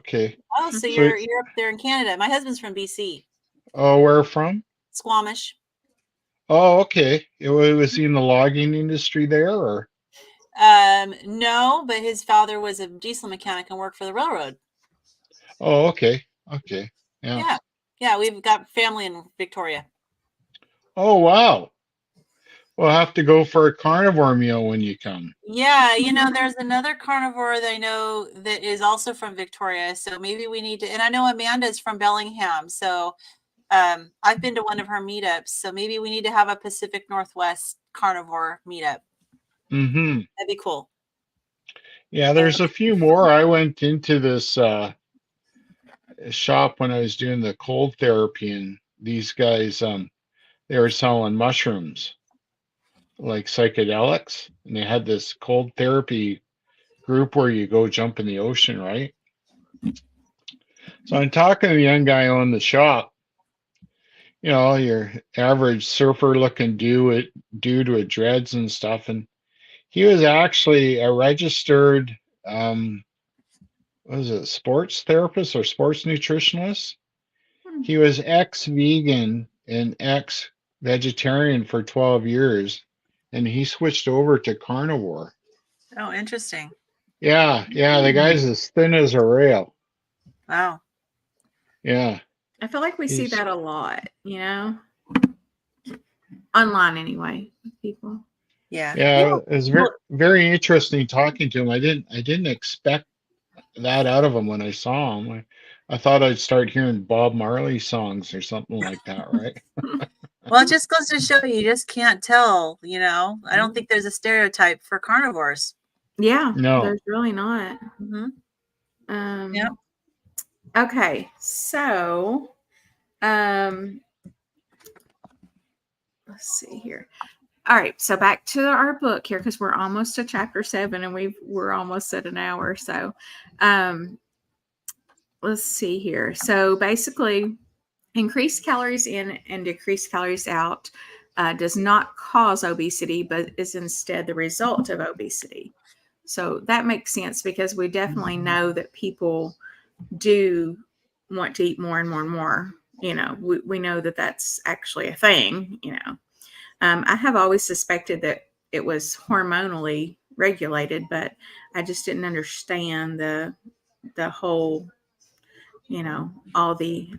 so So, you're up there in Canada. My husband's from BC, oh, where from? Squamish. Oh, okay. Was he in the logging industry there, or? No, but his father was a diesel mechanic and worked for the railroad. Oh, okay. Yeah. Yeah, we've got family in Victoria. Oh, wow. We'll have to go for a carnivore meal when you come. Yeah, there's another carnivore that I know that is also from Victoria. So maybe we need to, and I know Amanda's from Bellingham. So I've been to one of her meetups. So maybe we need to have a Pacific Northwest carnivore meetup. Mm-hmm. That'd be cool. Yeah, there's a few more. I went into this shop when I was doing the cold therapy, and these guys, they were selling mushrooms, like psychedelics, and they had this cold therapy group where you go jump in the ocean, right? So I'm talking to the young guy on the shop, your average surfer looking dude with dreads and stuff. And he was actually a registered, what is it, sports therapist or sports nutritionist. He was ex-vegan and ex-vegetarian for 12 years, and he switched over to carnivore. Oh, interesting. Yeah, the guy's as thin as a rail. Wow. Yeah. I feel like we see He's- that a lot, online anyway, with people. Yeah. Yeah, it was very, very interesting talking to him. I didn't expect that out of him when I saw him. I thought I'd start hearing Bob Marley songs or something like that, right? Well, it just goes to show you just can't tell, I don't think there's a stereotype for carnivores. Yeah, No. there's really not. Yep. Okay, so let's see here. All right, so back to our book here because we're almost to chapter 7 and we're almost at an hour. So let's see here. So basically, increased calories in and decreased calories out does not cause obesity, but is instead the result of obesity. So that makes sense because we definitely know that people do want to eat more and more and more. We know that that's actually a thing. I have always suspected that it was hormonally regulated, but I just didn't understand the whole, all the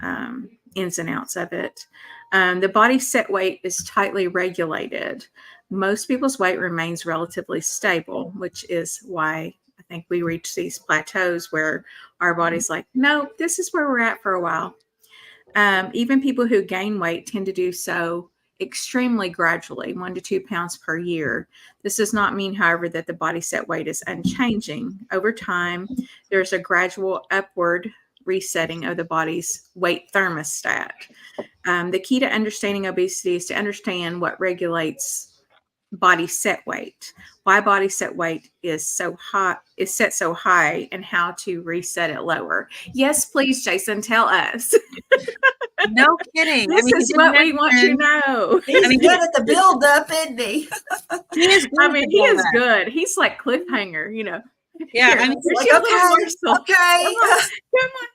ins and outs of it. The body set weight is tightly regulated. Most people's weight remains relatively stable, which is why I think we reach these plateaus where our body's like, no, this is where we're at for a while. Even people who gain weight tend to do so extremely gradually, 1 to 2 pounds per year. This does not mean, however, that the body set weight is unchanging. Over time, there's a gradual upward resetting of the body's weight thermostat. The key to understanding obesity is to understand what regulates body set weight, why body set weight is set so high, and how to reset it lower. Yes, please, Jason, tell us. No kidding. This is what we want to know. He's good at the build up, isn't he? He is good. I mean, he is good. He's like cliffhanger, Yeah, Here, I mean, here's Like, your little morsel. okay. Come on.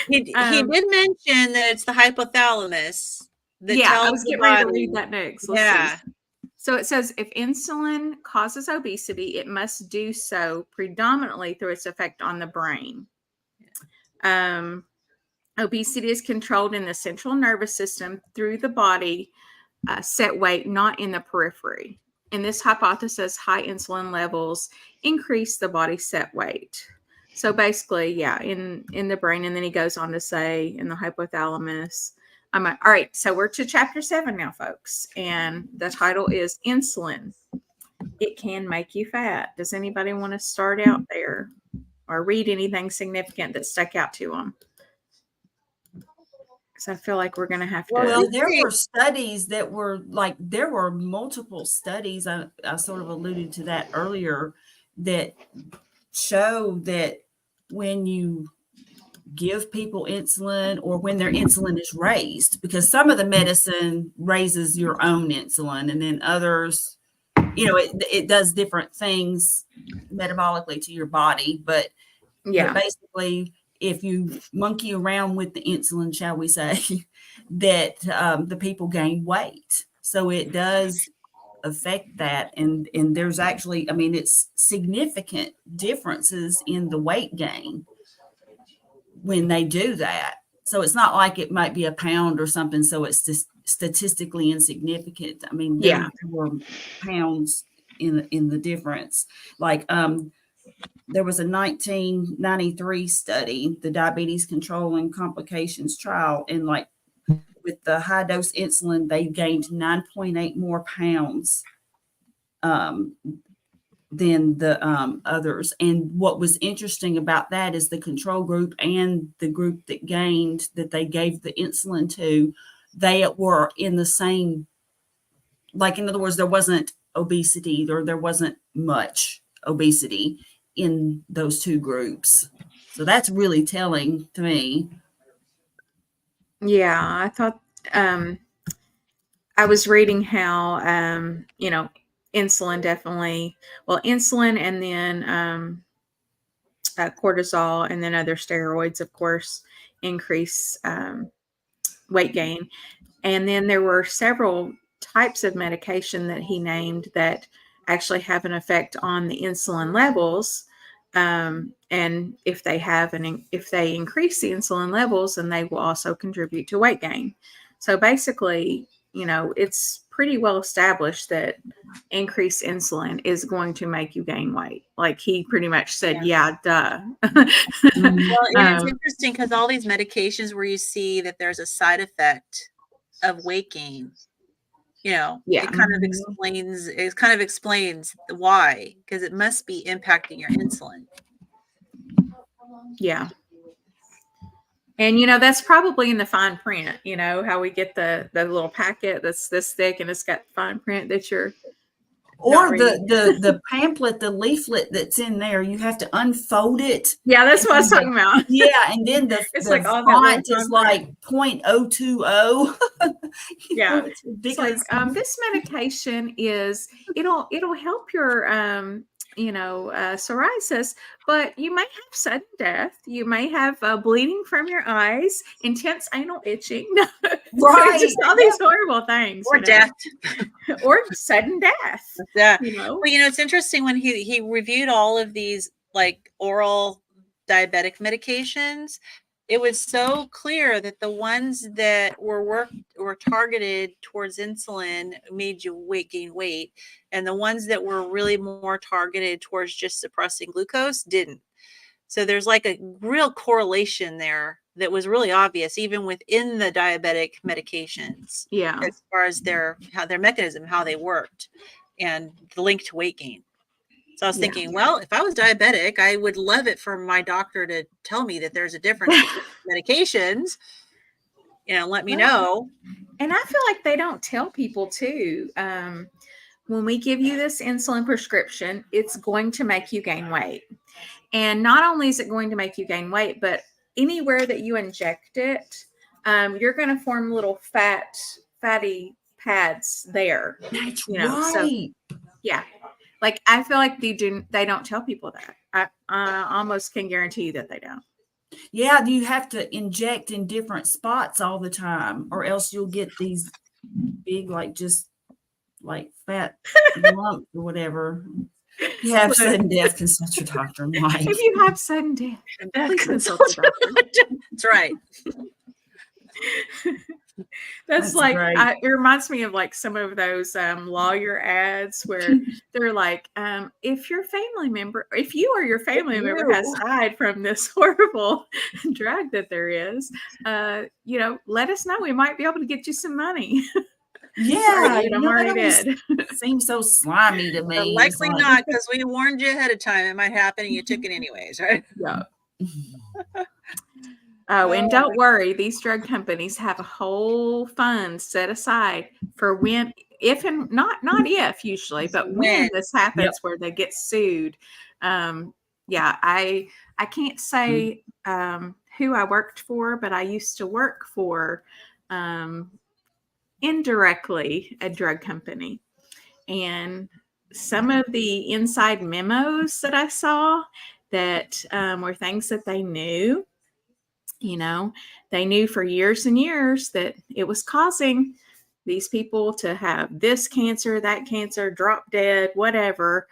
he did mention that it's the hypothalamus that Yeah, I tells was the getting ready to body. read that next. Let's Yeah. see. So it says if insulin causes obesity, it must do so predominantly through its effect on the brain. Obesity is controlled in the central nervous system through the body set weight, not in the periphery. In this hypothesis, high insulin levels increase the body set weight. So basically, yeah, in the brain. And then he goes on to say in the hypothalamus. All right, so we're to chapter 7 now, folks. And the title is Insulin. It can make you fat. Does anybody want to start out there or read anything significant that stuck out to them? Because I feel like we're going to have to. Well, there were studies that were like, there were multiple studies. I sort of alluded to that earlier that show that when you give people insulin or when their insulin is raised, because some of the medicine raises your own insulin and then others, it does different things metabolically to your body. But basically, if you monkey around with the insulin, shall we say, that the people gain weight. So it does affect that. And there's actually, it's significant differences in the weight gain when they do that. So it's not like it might be a pound or something. So it's just statistically insignificant. There were pounds in the difference. Like there was a 1993 study, the Diabetes Control and Complications Trial, and like with the high dose insulin, they gained 9.8 more pounds than the others. And what was interesting about that is the control group and the group that gained, that they gave the insulin to, they were in the same, like, in other words, there wasn't obesity, or there wasn't much obesity in those two groups. So that's really telling to me. Yeah, I thought I was reading how insulin definitely, well, insulin, and then cortisol, and then other steroids, of course, increase weight gain. And then there were several types of medication that he named that actually have an effect on the insulin levels. And if they increase the insulin levels, then they will also contribute to weight gain. So basically, it's pretty well established that increased insulin is going to make you gain weight. Like, he pretty much said, yeah, duh. Well, and it's interesting because all these medications where you see that there's a side effect of weight gain, Yeah. it kind of explains why, because it must be impacting your insulin. Yeah. And, that's probably in the fine print, how we get the little packet that's this thick and it's got fine print that you're Or the pamphlet, the leaflet that's in there, you have to unfold it. Yeah, that's what I was talking about. Yeah, and then It's the like all that font little is like 0.020. Yeah. It's It's ridiculous. like, this medication it'll help your psoriasis, but you may have sudden death. You may have bleeding from your eyes, intense anal itching. Right. Just all these horrible things. Or death. Or sudden death. Yeah. Well, it's interesting when he reviewed all of these like oral diabetic medications, it was so clear that the ones that were targeted towards insulin made you gain weight, and the ones that were really more targeted towards just suppressing glucose didn't. So there's like a real correlation there that was really obvious, even within the diabetic medications. Yeah. As far as their mechanism, how they worked, and the link to weight gain. So I was thinking, well, if I was diabetic, I would love it for my doctor to tell me that there's a difference between medications. Let me know. And I feel like they don't tell people too. When we give you this insulin prescription, it's going to make you gain weight. And not only is it going to make you gain weight, but anywhere that you inject it, you're going to form little fatty pads there. That's right. So, yeah. Like, I feel like they don't tell people that. I almost can guarantee you that they don't. Yeah, you have to inject in different spots all the time, or else you'll get these big, just fat lumps or whatever. If you have sudden death, consult your doctor, Mike. If you have sudden death, please consult your doctor. That's right. That's like, it reminds me of like some of those lawyer ads where they're like, if you or your family member has died from this horrible drug that there is, let us know. We might be able to get you some money. Yeah, I'm already dead. Seems so slimy to me. But likely not, because we warned you ahead of time it might happen and you took it anyways, right? Yeah. Oh, and don't worry, these drug companies have a whole fund set aside for usually, but when this happens, where they get sued. I can't say who I worked for, but I used to work for indirectly a drug company. And some of the inside memos that I saw that were things that they knew. They knew for years and years that it was causing these people to have this cancer, that cancer, drop dead, whatever.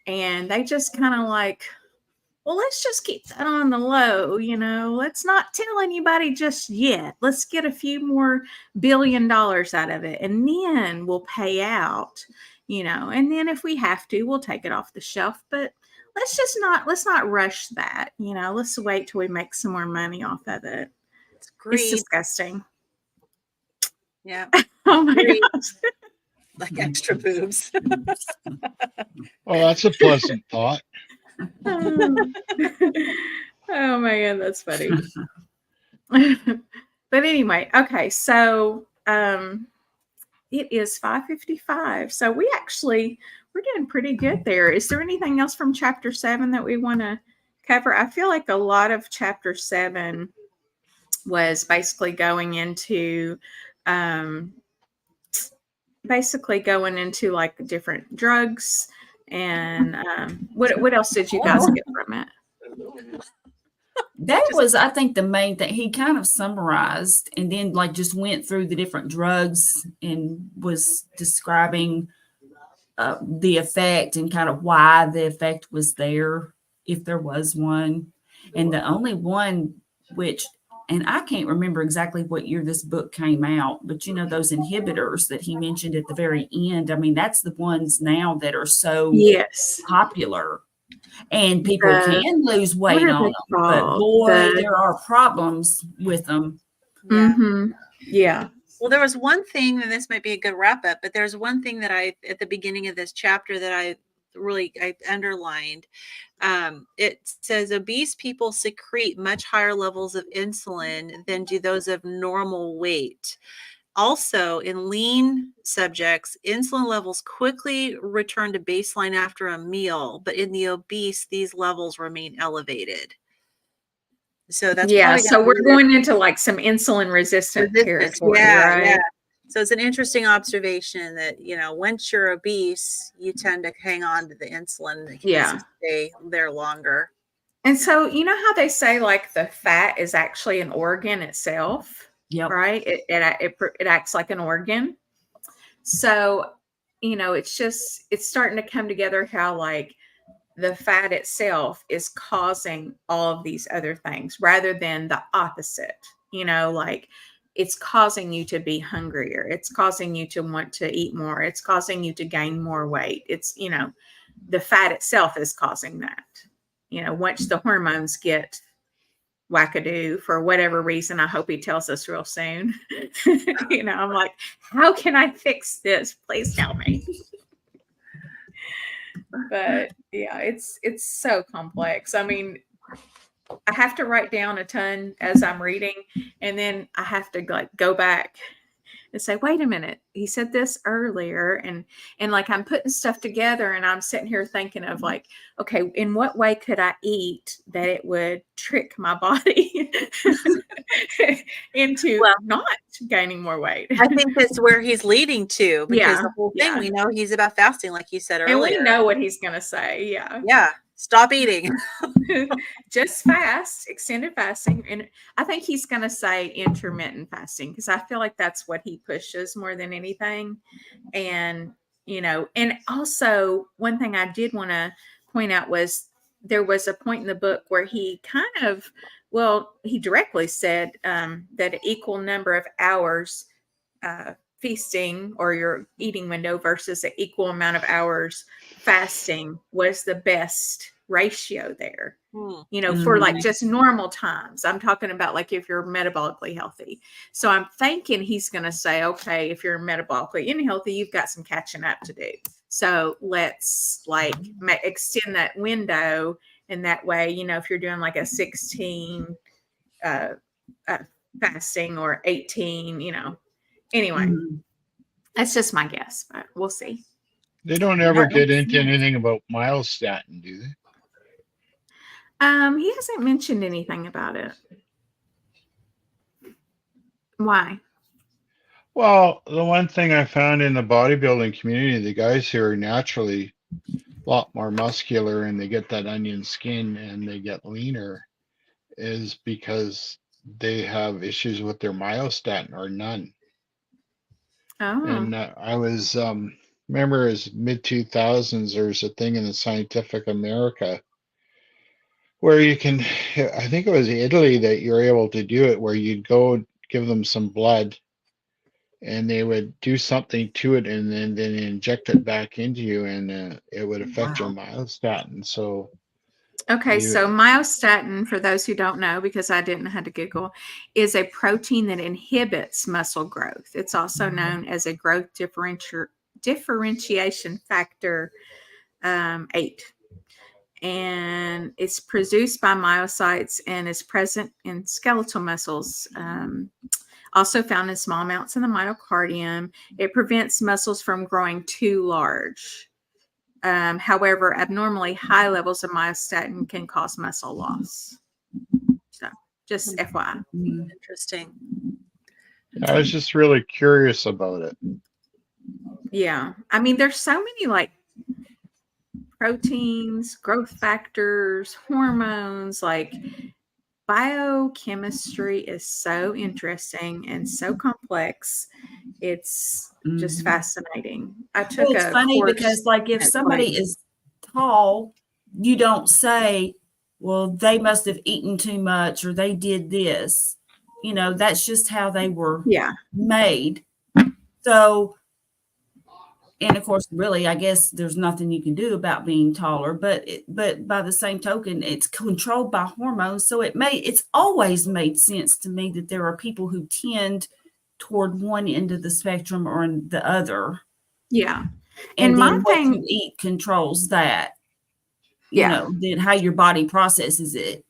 And they just kind of well, let's just keep that on the low, let's not tell anybody just yet. Let's get a few more $1 billion out of it. And then we'll pay out, and then if we have to, we'll take it off the shelf. But let's not rush that. Let's wait till we make some more money off of it. It's disgusting. Yeah. Oh my gosh. Like extra boobs. Oh, that's a pleasant thought. Oh. Oh man, that's funny. But anyway, okay, so it is 5:55. So we're doing pretty good there. Is there anything else from chapter 7 that we want to cover? I feel like a lot of chapter 7 was basically going into like different drugs and what else did you guys get from it? That was, I think, the main thing. He kind of summarized and then like just went through the different drugs and was describing the effect and kind of why the effect was there, if there was one. And the only one which, and I can't remember exactly what year this book came out, but you know, those inhibitors that he mentioned at the very end, I mean, that's the ones now that are so Yes. popular. And people can lose weight what are on they them, but called? boy, there are problems with them. Yeah. Mhm. Yeah. Well, there was one thing, and this might be a good wrap up, but there's one thing that at the beginning of this chapter that I underlined. It says obese people secrete much higher levels of insulin than do those of normal weight. Also, in lean subjects, insulin levels quickly return to baseline after a meal, but in the obese, these levels remain elevated. So that's Yeah, probably so gonna we're be going into like some insulin resistant resistance. territory, Yeah, right? yeah. So it's an interesting observation that, once you're obese, you tend to hang on to the insulin that keeps you stay there longer. And so, you know how they say like the fat is actually an organ itself, Yep. right? It acts like an organ. So, it's starting to come together how like the fat itself is causing all of these other things rather than the opposite, like it's causing you to be hungrier. It's causing you to want to eat more. It's causing you to gain more weight. It's, the fat itself is causing that. Once the hormones get wackadoo for whatever reason, I hope he tells us real soon. I'm like, how can I fix this? Please tell me. But yeah, it's so complex. I mean, I have to write down a ton as I'm reading, and then I have to like go back and say, wait a minute, he said this earlier, and like I'm putting stuff together, and I'm sitting here thinking of like, okay, in what way could I eat that it would trick my body into not gaining more weight? I think that's where he's leading to, because the whole thing, yeah. we know he's about fasting, like you said earlier. And we know what he's going to say. Yeah. Stop eating. Just fast, extended fasting. And I think he's going to say intermittent fasting, because I feel like that's what he pushes more than anything. And, and also one thing I did want to point out was there was a point in the book where he he directly said that an equal number of hours feasting or your eating window versus an equal amount of hours fasting was the best ratio there. For like just normal times. I'm talking about like if you're metabolically healthy. So I'm thinking he's going to say, okay, if you're metabolically unhealthy, you've got some catching up to do. So let's like extend that window. And that way, if you're doing like a 16 fasting or 18, anyway, that's just my guess, but we'll see. They don't ever get into anything about myostatin, do they? He hasn't mentioned anything about it. Why? Well, the one thing I found in the bodybuilding community, the guys here are naturally a lot more muscular and they get that onion skin and they get leaner, is because they have issues with their myostatin or none. Oh. And I was remember as mid 2000s, there's a thing in the Scientific America where you can, I think it was Italy that you're able to do it, where you'd go give them some blood and they would do something to it and then inject it back into you, and it would affect your myostatin. So okay, so myostatin, for those who don't know, because I didn't have to Google, is a protein that inhibits muscle growth. It's also known as a growth differentiation factor 8. And it's produced by myocytes and is present in skeletal muscles, also found in small amounts in the myocardium. It prevents muscles from growing too large. However, abnormally high levels of myostatin can cause muscle loss. So just FYI. Interesting. I was just really curious about it. Yeah. I mean, there's so many like proteins, growth factors, hormones, like biochemistry is so interesting and so complex. It's just fascinating. I took Well, it's a funny course. because, like, if at somebody Clayton. is tall, you don't say, well, they must have eaten too much or they did this. You know, that's just how they were Yeah. made. So, and of course, really, I guess there's nothing you can do about being taller, but by the same token, it's controlled by hormones. So it's always made sense to me that there are people who tend toward one end of the spectrum or in the other. Yeah. And And my then what thing, you eat controls that, yeah. then how your body processes it.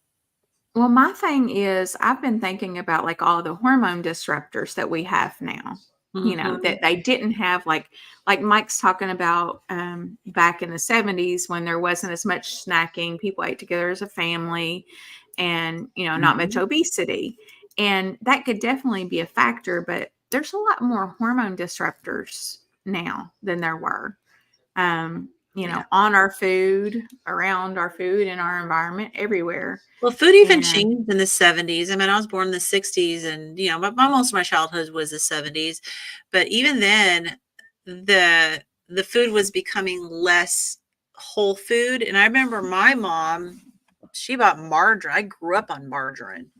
Well, my thing is, I've been thinking about like all the hormone disruptors that we have now. You know, that they didn't have, like Mike's talking about back in the 70s when there wasn't as much snacking, people ate together as a family, and not much obesity, and that could definitely be a factor. But there's a lot more hormone disruptors now than there were. On our food, around our food, in our environment, everywhere. Well, food even And changed in the 70s. I mean, I was born in the 60s, and most of my childhood was the 70s. But even then, the food was becoming less whole food. And I remember my mom, she bought margarine. I grew up on margarine,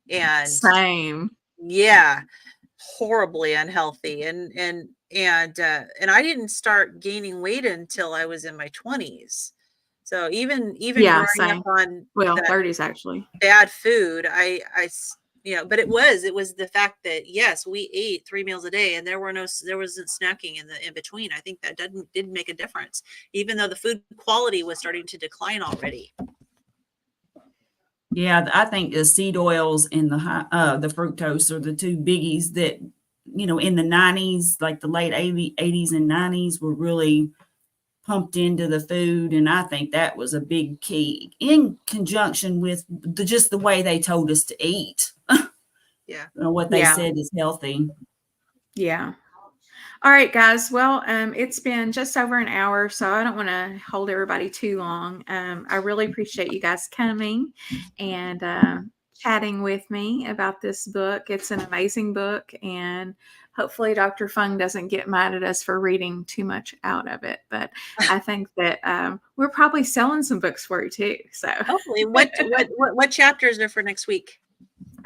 and same. yeah, horribly unhealthy. And I didn't start gaining weight until I was in my 20s. So even Yeah, growing up same. on Well, that 30s actually. bad food, but it was the fact that yes, we ate 3 meals a day, and there wasn't snacking in between. I think that didn't make a difference, even though the food quality was starting to decline already. Yeah, I think the seed oils and the fructose are the two biggies that, in the 90s, like the late 80s and 90s, were really pumped into the food. And I think that was a big key in conjunction with just the way they told us to eat. Yeah. What they said is healthy. Yeah. All right, guys. Well, it's been just over an hour, so I don't want to hold everybody too long. I really appreciate you guys coming and chatting with me about this book. It's an amazing book, and hopefully Dr. Fung doesn't get mad at us for reading too much out of it. But I think that we're probably selling some books for you too. So hopefully, what chapters are for next week?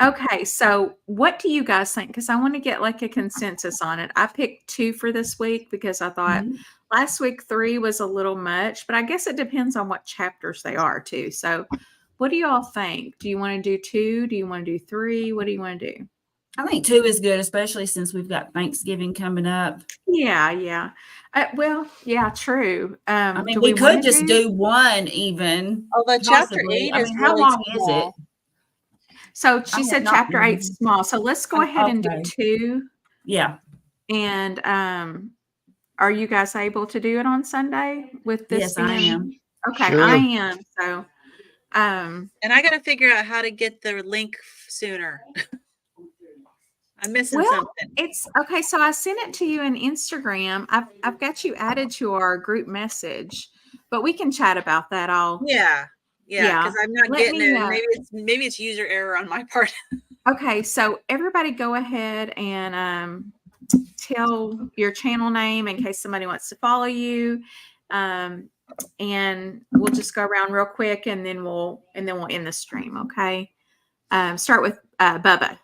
Okay, so what do you guys think? Because I want to get like a consensus on it. I picked 2 for this week because I thought last week 3 was a little much, but I guess it depends on what chapters they are too. So what do you all think? Do you want to do 2? Do you want to do 3? What do you want to do? I think 2 is good, especially since we've got Thanksgiving coming up. Yeah. Well, yeah, true. I mean, we could just do 1 even. Although chapter 8 is how really long small. is it? So she said chapter 8 is small. So let's go ahead and do 2. Yeah. And are you guys able to do it on Sunday with this? Yes, I am. Okay, Sure. I am. So and I got to figure out how to get the link sooner. I'm missing something. It's okay. So I sent it to you in Instagram. I've got you added to our group message, but we can chat about that all. Yeah, because I'm not getting it. Maybe it's user error on my part. Okay, so everybody go ahead and tell your channel name in case somebody wants to follow you. And we'll just go around real quick and then we'll end the stream. Okay. Start with Bubba.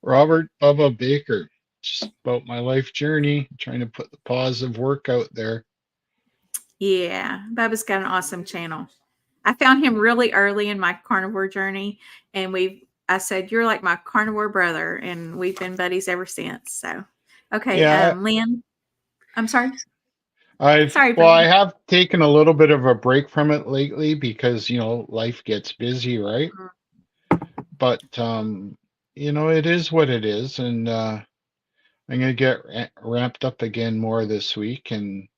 Robert Bubba Baker. Just about my life journey, trying to put the positive work out there. Yeah, Bubba's got an awesome channel. I found him really early in my carnivore journey, and I said, you're like my carnivore brother, and we've been buddies ever since. So, okay, Yeah. Lynn, I'm sorry. Sorry, I Bubba. have taken a little bit of a break from it lately because, life gets busy, right? But, it is what it is. And I'm going to get ramped up again more this week and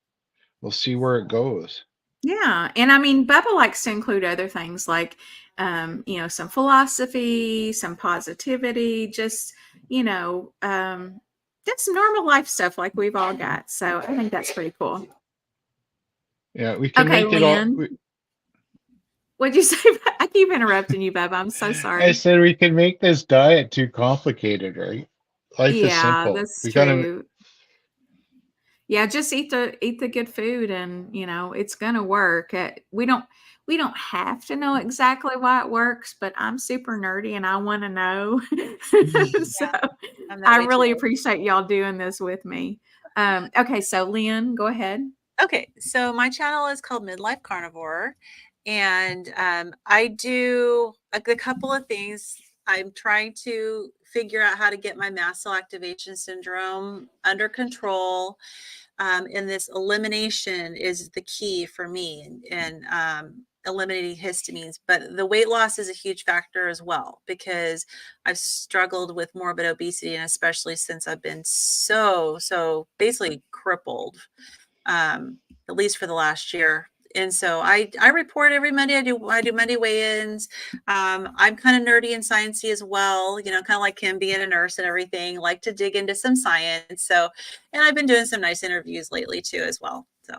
we'll see where it goes. Yeah. And I mean, Bubba likes to include other things like, some philosophy, some positivity, just some normal life stuff like we've all got. So I think that's pretty cool. Yeah, we can Okay, make it all. Lynn, what'd you say? I keep interrupting you, Bubba. I'm so I sorry. said we can make this diet too complicated, right? Life is Yeah, simple. that's We gotta. true. Yeah, just eat the good food, and it's gonna work. We don't have to know exactly why it works, but I'm super nerdy and I want to know. So Yeah, I'm that I way really too. appreciate y'all doing this with me. Okay, so Lynn, go ahead. Okay, so my channel is called Midlife Carnivore, and I do a couple of things. I'm trying to figure out how to get my mast cell activation syndrome under control. And this elimination is the key for me, and eliminating histamines. But the weight loss is a huge factor as well, because I've struggled with morbid obesity, and especially since I've been so basically crippled, at least for the last year. And so I report every Monday. I do Monday weigh-ins. I'm kind of nerdy and sciencey as well, kind of like him being a nurse and everything. Like to dig into some science. So, and I've been doing some nice interviews lately too as well. So,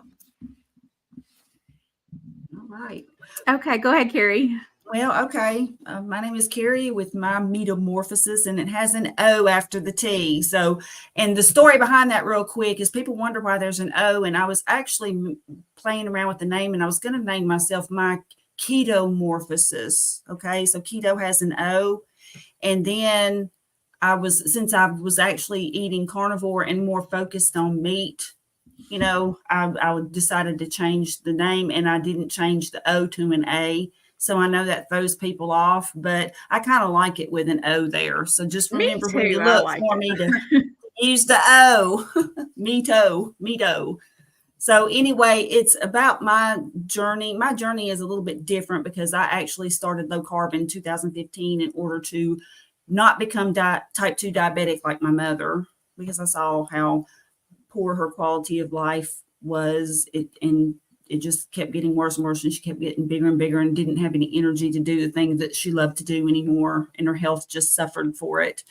All right. Okay, go ahead, Carrie. Well, okay. My name is Carrie with my metamorphosis, and it has an O after the T. So, and the story behind that, real quick, is people wonder why there's an O. And I was actually playing around with the name, and I was going to name myself my ketomorphosis. Okay, so keto has an O, and then since I was actually eating carnivore and more focused on meat, I decided to change the name, and I didn't change the O to an A. So I know that throws people off, but I kind of like it with an O there. So just Me remember when too. you I look like for it. me to use the O, meto. So anyway, it's about my journey. My journey is a little bit different because I actually started low carb in 2015 in order to not become type 2 diabetic like my mother, because I saw how poor her quality of life was. And it just kept getting worse and worse, and she kept getting bigger and bigger and didn't have any energy to do the things that she loved to do anymore, and her health just suffered for it.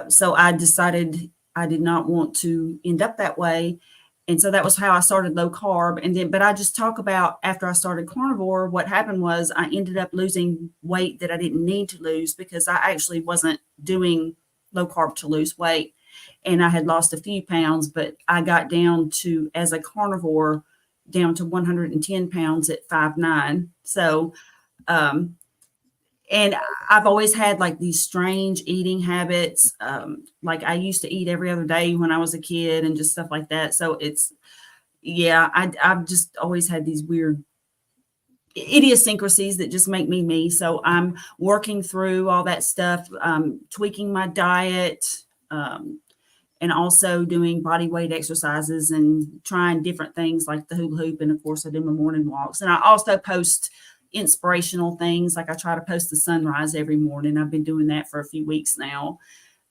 So I decided I did not want to end up that way. And so that was how I started low carb. But I just talk about, after I started carnivore, what happened was I ended up losing weight that I didn't need to lose, because I actually wasn't doing low carb to lose weight. And I had lost a few pounds, but I got down to, as a carnivore, down to 110 pounds at 5'9". So, and I've always had like these strange eating habits. Like I used to eat every other day when I was a kid and just stuff like that. So I've just always had these weird idiosyncrasies that just make me me. So I'm working through all that stuff, tweaking my diet, and also doing body weight exercises and trying different things like the hula hoop. And of course I do my morning walks, and I also post inspirational things. Like I try to post the sunrise every morning. I've been doing that for a few weeks now.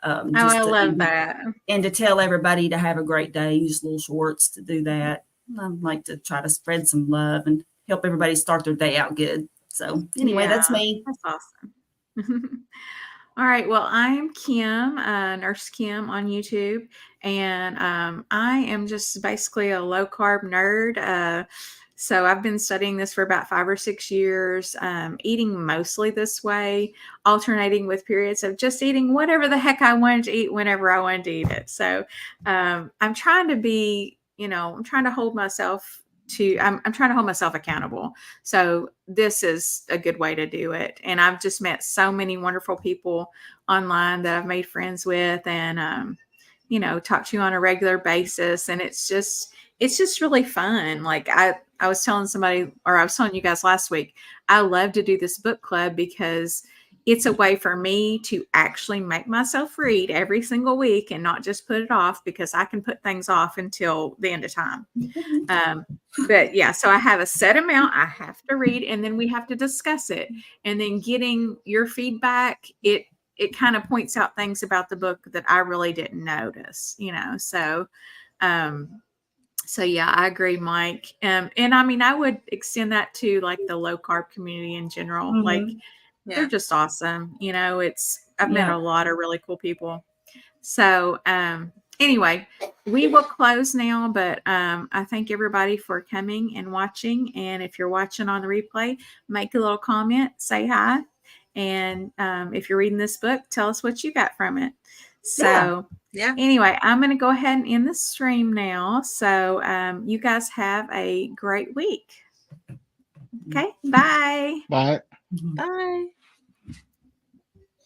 I love that. And to tell everybody to have a great day, use little shorts to do that. I like to try to spread some love and help everybody start their day out good. So anyway, that's Yeah, me. that's awesome. All right. Well, I'm Kim, Nurse Kim on YouTube, and I am just basically a low carb nerd. So I've been studying this for about 5 or 6 years, eating mostly this way, alternating with periods of just eating whatever the heck I wanted to eat whenever I wanted to eat it. So I'm trying to be, I'm trying to hold myself I'm trying to hold myself accountable. So this is a good way to do it. And I've just met so many wonderful people online that I've made friends with, and talk to you on a regular basis. And it's just really fun. Like I was telling somebody, or I was telling you guys last week, I love to do this book club because it's a way for me to actually make myself read every single week and not just put it off, because I can put things off until the end of time. But yeah, so I have a set amount I have to read, and then we have to discuss it. And then getting your feedback, it kind of points out things about the book that I really didn't notice, So, so yeah, I agree, Mike. And I mean, I would extend that to like the low carb community in general. Like, they're just awesome. I've met a lot of really cool people. So, anyway, we will close now, but I thank everybody for coming and watching. And if you're watching on the replay, make a little comment, say hi. And if you're reading this book, tell us what you got from it. So, anyway, I'm going to go ahead and end the stream now. So, you guys have a great week. Okay, bye. Bye. Bye.